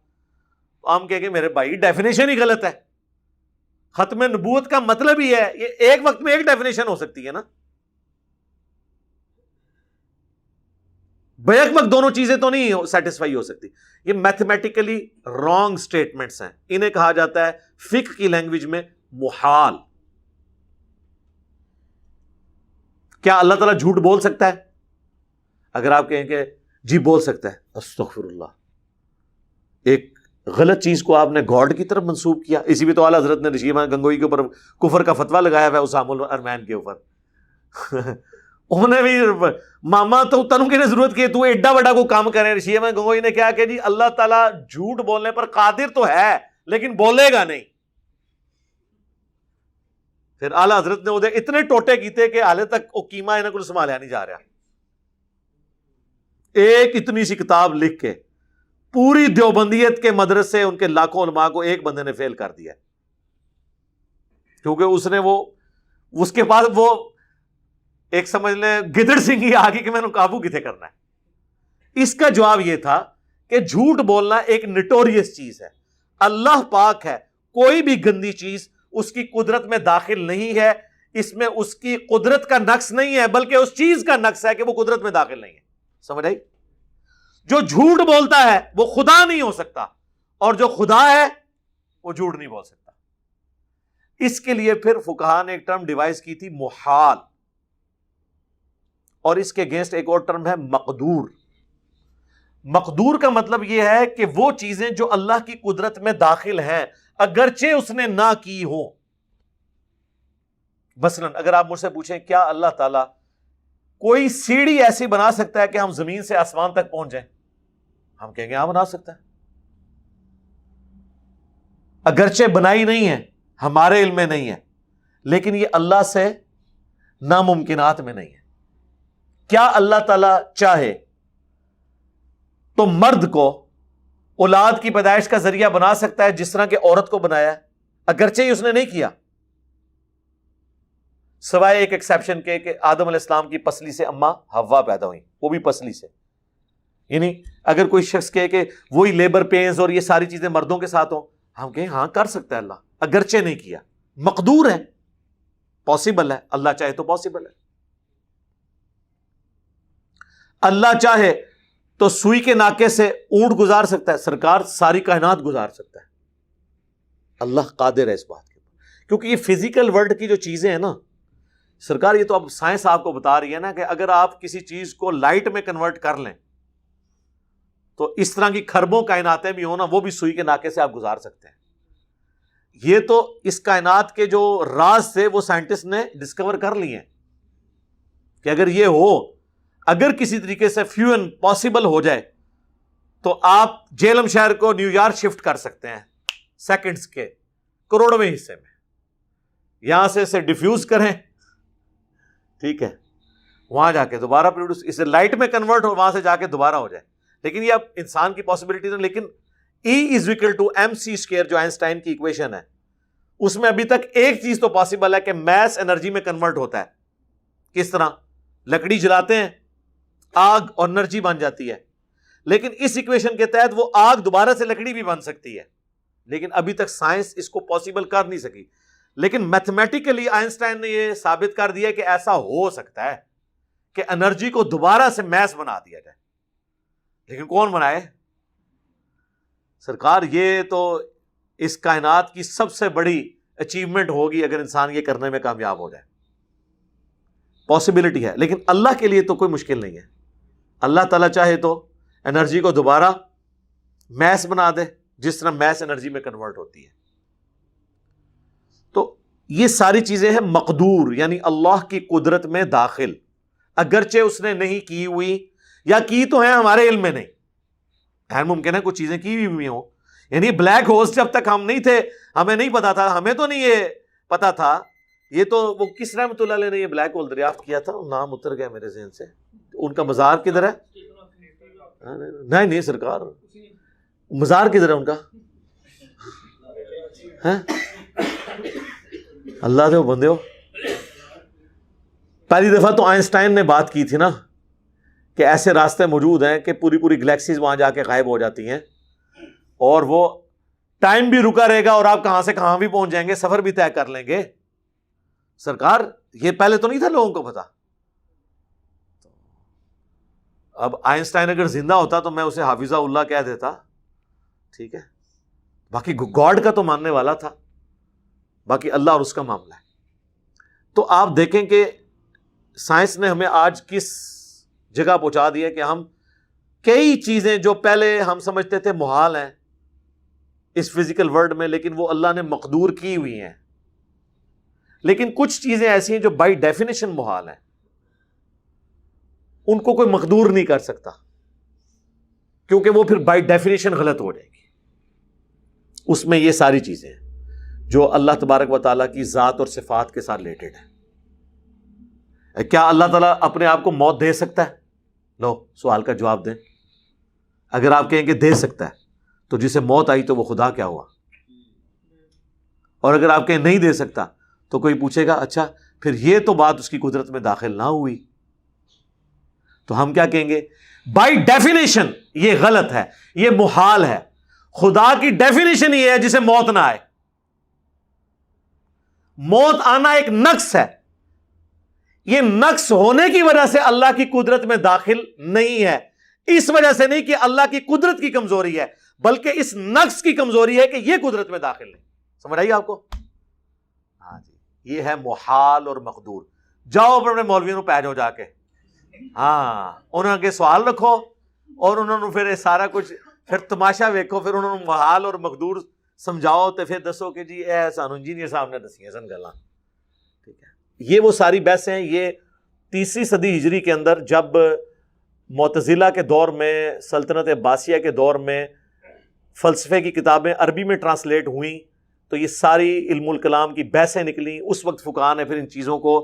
تو ہم کہیں گے میرے بھائی ڈیفینیشن ہی غلط ہے. ختم نبوت کا مطلب ہی ہے، یہ ایک وقت میں ایک ڈیفینیشن ہو سکتی ہے نا، بیک وقت دونوں چیزیں تو نہیں سیٹسفائی ہو سکتی. یہ میتھمیٹیکلی رانگ سٹیٹمنٹس ہیں، انہیں کہا جاتا ہے فقہ کی لینگویج میں محال. کیا اللہ تعالیٰ جھوٹ بول سکتا ہے؟ اگر آپ کہیں کہ جی بول سکتا ہے، استغفر اللہ، ایک غلط چیز کو آپ نے گاڈ کی طرف منسوب کیا. اسی بھی تو اعلیٰ حضرت نے رشید احمد گنگوئی کے اوپر کفر کا فتویٰ لگایا ہوا ہے اسام الارمین کے اوپر. انہوں نے بھی ماما تو تنوں کی نے ضرورت کی تو ایڈا بڑا کو کام کرے. رشید احمد گنگوئی نے کہا کہ جی اللہ تعالیٰ جھوٹ بولنے پر قادر تو ہے لیکن بولے گا نہیں. پھر اعلیٰ حضرت نے ادھر اتنے ٹوٹے کیتے کہ حالے تک وہ قیمہ انہیں کو سنبھالیا نہیں جا رہا. ایک اتنی سی کتاب لکھ کے پوری دیوبندیت کے مدرسے ان کے لاکھوں علماء کو ایک بندے نے فیل کر دیا، کیونکہ اس نے اس کے پاس وہ ایک سمجھ لیں گدڑ سنگھی آگے کہ میں نے قابو کتنے کرنا ہے. اس کا جواب یہ تھا کہ جھوٹ بولنا ایک نٹوریس چیز ہے، اللہ پاک ہے، کوئی بھی گندی چیز اس کی قدرت میں داخل نہیں ہے، اس میں اس کی قدرت کا نقص نہیں ہے بلکہ اس چیز کا نقص ہے کہ وہ قدرت میں داخل نہیں ہے. سمجھ آئی؟ جو جھوٹ بولتا ہے وہ خدا نہیں ہو سکتا، اور جو خدا ہے وہ جھوٹ نہیں بول سکتا. اس کے لیے پھر فقہاء نے ایک ٹرم ڈیوائز کی تھی محال، اور اس کے اگینسٹ ایک اور ٹرم ہے مقدور. مقدور کا مطلب یہ ہے کہ وہ چیزیں جو اللہ کی قدرت میں داخل ہیں اگرچہ اس نے نہ کی ہو. مثلا اگر آپ مجھ سے پوچھیں کیا اللہ تعالیٰ کوئی سیڑھی ایسی بنا سکتا ہے کہ ہم زمین سے آسمان تک پہنچ جائیں؟ ہم کہیں گے ہاں بنا سکتا ہے، اگرچہ بنائی نہیں ہے، ہمارے علم میں نہیں ہے، لیکن یہ اللہ سے ناممکنات میں نہیں ہے. کیا اللہ تعالیٰ چاہے تو مرد کو اولاد کی پیدائش کا ذریعہ بنا سکتا ہے جس طرح کہ عورت کو بنایا ہے، اگرچہ ہی اس نے نہیں کیا، سوائے ایک ایکسیپشن کے کہ آدم علیہ السلام کی پسلی سے اماں حوا پیدا ہوئی، وہ بھی پسلی سے. یعنی اگر کوئی شخص کہے کہ وہی لیبر پینز اور یہ ساری چیزیں مردوں کے ساتھ ہوں، ہم کہیں ہاں کر سکتا ہے اللہ، اگرچہ نہیں کیا، مقدور ہے، پاسبل ہے، اللہ چاہے تو پاسبل ہے. اللہ چاہے تو سوئی کے ناکے سے اونٹ گزار سکتا ہے، سرکار ساری کائنات گزار سکتا ہے. اللہ قادر ہے اس بات کے اوپر، کیونکہ یہ فزیکل ورلڈ کی جو چیزیں ہیں نا سرکار، یہ تو اب سائنس آپ کو بتا رہی ہے نا کہ اگر آپ کسی چیز کو لائٹ میں کنورٹ کر لیں تو اس طرح کی کھربوں کائناتیں بھی ہوں نا، وہ بھی سوئی کے ناکے سے آپ گزار سکتے ہیں. یہ تو اس کائنات کے جو راز تھے وہ سائنٹسٹ نے ڈسکور کر لیے ہیں کہ اگر یہ ہو، اگر کسی طریقے سے فیوژن پاسبل ہو جائے تو آپ جیلم شہر کو نیو یارک شفٹ کر سکتے ہیں سیکنڈز کے کروڑویں حصے میں. یہاں سے اسے ڈیفیوز کریں، ٹھیک ہے، وہاں جا کے دوبارہ پروڈیوس، اسے لائٹ میں کنورٹ ہو، وہاں سے جا کے دوبارہ ہو جائے. لیکن یہ اب انسان کی پاسبلٹی ہے. لیکن E=mc² جو آئنسٹائن کی ایکویشن ہے، اس میں ابھی تک ایک چیز تو پاسبل ہے کہ میس انرجی میں کنورٹ ہوتا ہے. کس طرح؟ لکڑی جلاتے ہیں، آگ اور انرجی بن جاتی ہے، لیکن اس ایکویشن کے تحت وہ آگ دوبارہ سے لکڑی بھی بن سکتی ہے. لیکن ابھی تک سائنس اس کو پاسبل کر نہیں سکی. لیکن میتھمیٹیکلی آئنسٹائن نے یہ ثابت کر دیا کہ ایسا ہو سکتا ہے کہ انرجی کو دوبارہ سے میس بنا دیا جائے. لیکن کون بنائے؟ سرکار یہ تو اس کائنات کی سب سے بڑی اچیومنٹ ہوگی اگر انسان یہ کرنے میں کامیاب ہو جائے. پاسبلٹی ہے، لیکن اللہ کے لیے تو کوئی مشکل نہیں ہے. اللہ تعالیٰ چاہے تو انرجی کو دوبارہ میس بنا دے جس طرح میس انرجی میں کنورٹ ہوتی ہے. تو یہ ساری چیزیں ہیں مقدور، یعنی اللہ کی قدرت میں داخل، اگرچہ اس نے نہیں کی ہوئی یا کی تو ہیں ہمارے علم میں نہیں. خیر ممکن ہے کچھ چیزیں کی ہوئی ہوں، یعنی بلیک ہولز جب تک ہم نہیں تھے ہمیں نہیں پتا تھا، ہمیں تو نہیں یہ پتا تھا. یہ تو وہ کس رحمۃ اللہ علیہ نے یہ بلیک ہول دریافت کیا تھا، نام اتر گیا میرے ذہن سے، ان کا مزار کدھر ہے؟ نہیں سرکار، مزار کدھر ہے ان کا؟ اللہ دے بندے ہو. پہلی دفعہ تو آئنسٹائن نے بات کی تھی نا کہ ایسے راستے موجود ہیں کہ پوری گلیکسیز وہاں جا کے غائب ہو جاتی ہیں اور وہ ٹائم بھی رکا رہے گا اور آپ کہاں سے کہاں بھی پہنچ جائیں گے، سفر بھی طے کر لیں گے. سرکار یہ پہلے تو نہیں تھا لوگوں کو پتا. اب آئنسٹائن اگر زندہ ہوتا تو میں اسے حافظہ اللہ کہہ دیتا، ٹھیک ہے، باقی گاڈ کا تو ماننے والا تھا، باقی اللہ اور اس کا معاملہ ہے. تو آپ دیکھیں کہ سائنس نے ہمیں آج کس جگہ پہنچا دیا کہ ہم کئی چیزیں جو پہلے ہم سمجھتے تھے محال ہیں اس فزیکل ورلڈ میں، لیکن وہ اللہ نے مقدور کی ہوئی ہیں. لیکن کچھ چیزیں ایسی ہیں جو بائی ڈیفینیشن محال ہیں، ان کو کوئی مقدور نہیں کر سکتا کیونکہ وہ پھر بائی ڈیفینیشن غلط ہو جائے گی. اس میں یہ ساری چیزیں ہیں جو اللہ تبارک و تعالیٰ کی ذات اور صفات کے ساتھ ریلیٹڈ ہے. کیا اللہ تعالیٰ اپنے آپ کو موت دے سکتا ہے؟ لو سوال کا جواب دیں. اگر آپ کہیں کہ دے سکتا ہے تو جسے موت آئی تو وہ خدا کیا ہوا؟ اور اگر آپ کہیں نہیں دے سکتا تو کوئی پوچھے گا اچھا پھر یہ تو بات اس کی قدرت میں داخل نہ ہوئی. تو ہم کیا کہیں گے؟ بائی ڈیفینیشن یہ غلط ہے، یہ محال ہے. خدا کی ڈیفینیشن یہ ہے جسے موت نہ آئے. موت آنا ایک نقص ہے، یہ نقص ہونے کی وجہ سے اللہ کی قدرت میں داخل نہیں ہے. اس وجہ سے نہیں کہ اللہ کی قدرت کی کمزوری ہے، بلکہ اس نقص کی کمزوری ہے کہ یہ قدرت میں داخل نہیں. سمجھ آئیے آپ کو؟ ہاں جی، یہ ہے محال اور مقدور. جاؤ اپنے مولویوں پہ جاؤ جا کے، ہاں انہوں کے سوال رکھو اور انہوں نے پھر سارا کچھ پھر تماشا ویکھو، پھر انہوں نے محال اور مقدور سمجھاؤ تو پھر دسو کہ جی اے سانو انجینئر صاحب نے دسیاں سن گلاں. ٹھیک ہے، یہ وہ ساری بحثیں ہیں. یہ 3 صدی ہجری کے اندر جب معتزلہ کے دور میں، سلطنت عباسیہ کے دور میں فلسفے کی کتابیں عربی میں ٹرانسلیٹ ہوئیں تو یہ ساری علم الکلام کی بحثیں نکلیں. اس وقت فقہاء نے پھر ان چیزوں کو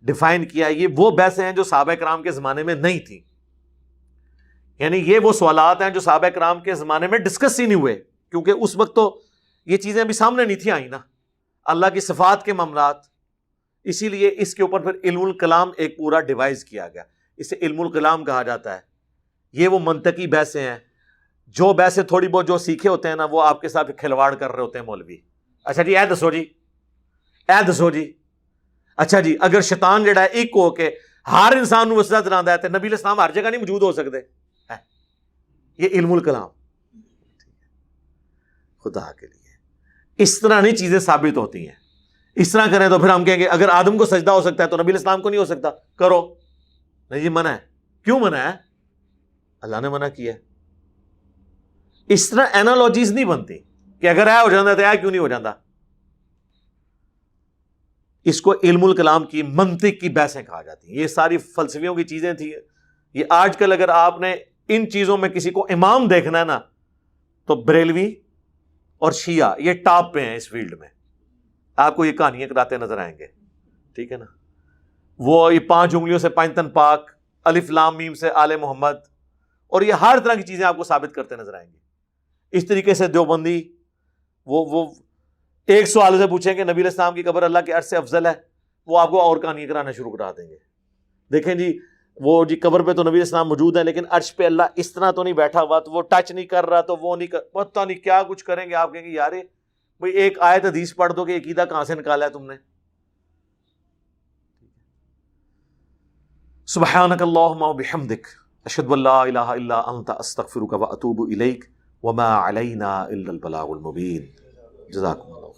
ڈیفائن کیا. یہ وہ بحثیں ہیں جو صحابہ کرام کے زمانے میں نہیں تھیں، یعنی یہ وہ سوالات ہیں جو صحابہ کرام کے زمانے میں ڈسکس ہی نہیں ہوئے کیونکہ اس وقت تو یہ چیزیں ابھی سامنے نہیں تھی آئی نا، اللہ کی صفات کے معاملات. اسی لیے اس کے اوپر پھر علم الکلام ایک پورا ڈیوائز کیا گیا، اسے علم الکلام کہا جاتا ہے. یہ وہ منطقی بحثیں ہیں، جو بحثیں تھوڑی بہت جو سیکھے ہوتے ہیں نا وہ آپ کے ساتھ کھلواڑ کر رہے ہوتے ہیں مولوی. اچھا جی اے دسو جی، اے دسو جی، اچھا جی اگر شیطان جڑا ہے ایک ہو کے ہر انسان نو وسوسہ دلانا ہے تو نبی علیہ السلام ہر جگہ نہیں موجود ہو سکتے. یہ علم الکلام خدا کے لیے اس طرح نہیں چیزیں ثابت ہوتی ہیں. اس طرح کریں تو پھر ہم کہیں گے اگر آدم کو سجدہ ہو سکتا ہے تو نبی علیہ السلام کو نہیں ہو سکتا، کرو. نہیں جی منع ہے. کیوں منع ہے؟ اللہ نے منع کیا ہے. اس طرح اینالوجیز نہیں بنتی کہ اگر اے ہو جاتا تو اے کیوں نہیں ہو جاتا. اس کو علم الکلام کی منطق کی بحثیں کہا جاتی ہیں. یہ ساری فلسفیوں کی چیزیں تھیں. یہ آج کل اگر آپ نے ان چیزوں میں کسی کو امام دیکھنا ہے نا تو بریلوی اور شیعہ یہ ٹاپ پہ ہیں اس فیلڈ میں. آپ کو یہ کہانیاں کراتے نظر آئیں گے، ٹھیک ہے نا. وہ یہ 5 انگلیوں سے 5 تن پاک، الف لام میم سے آل محمد، اور یہ ہر طرح کی چیزیں آپ کو ثابت کرتے نظر آئیں گے. اس طریقے سے دیوبندی وہ ایک سوال سے پوچھیں کہ نبی علیہ السلام کی قبر اللہ کے عرش سے افضل ہے، وہ آپ کو اور کہانیاں کرانا شروع کرا دیں گے. دیکھیں جی وہ جی قبر پہ تو نبی علیہ السلام موجود ہے لیکن عرش پہ اللہ اس طرح تو نہیں بیٹھا ہوا، تو وہ ٹچ نہیں کر رہا، تو وہ نہیں پتہ نہیں کیا کچھ کریں گے. آپ کہیں گے یار بھئی ایک آیت حدیث پڑھ دو کہ عقیدہ کہاں سے نکالا ہے تم نے. سبحانک اللہم وبحمدک اشہد ان لا الہ الا انت استغفرک واتوب الیک وما علینا الا البلاغ المبین. جزاکم اللہ.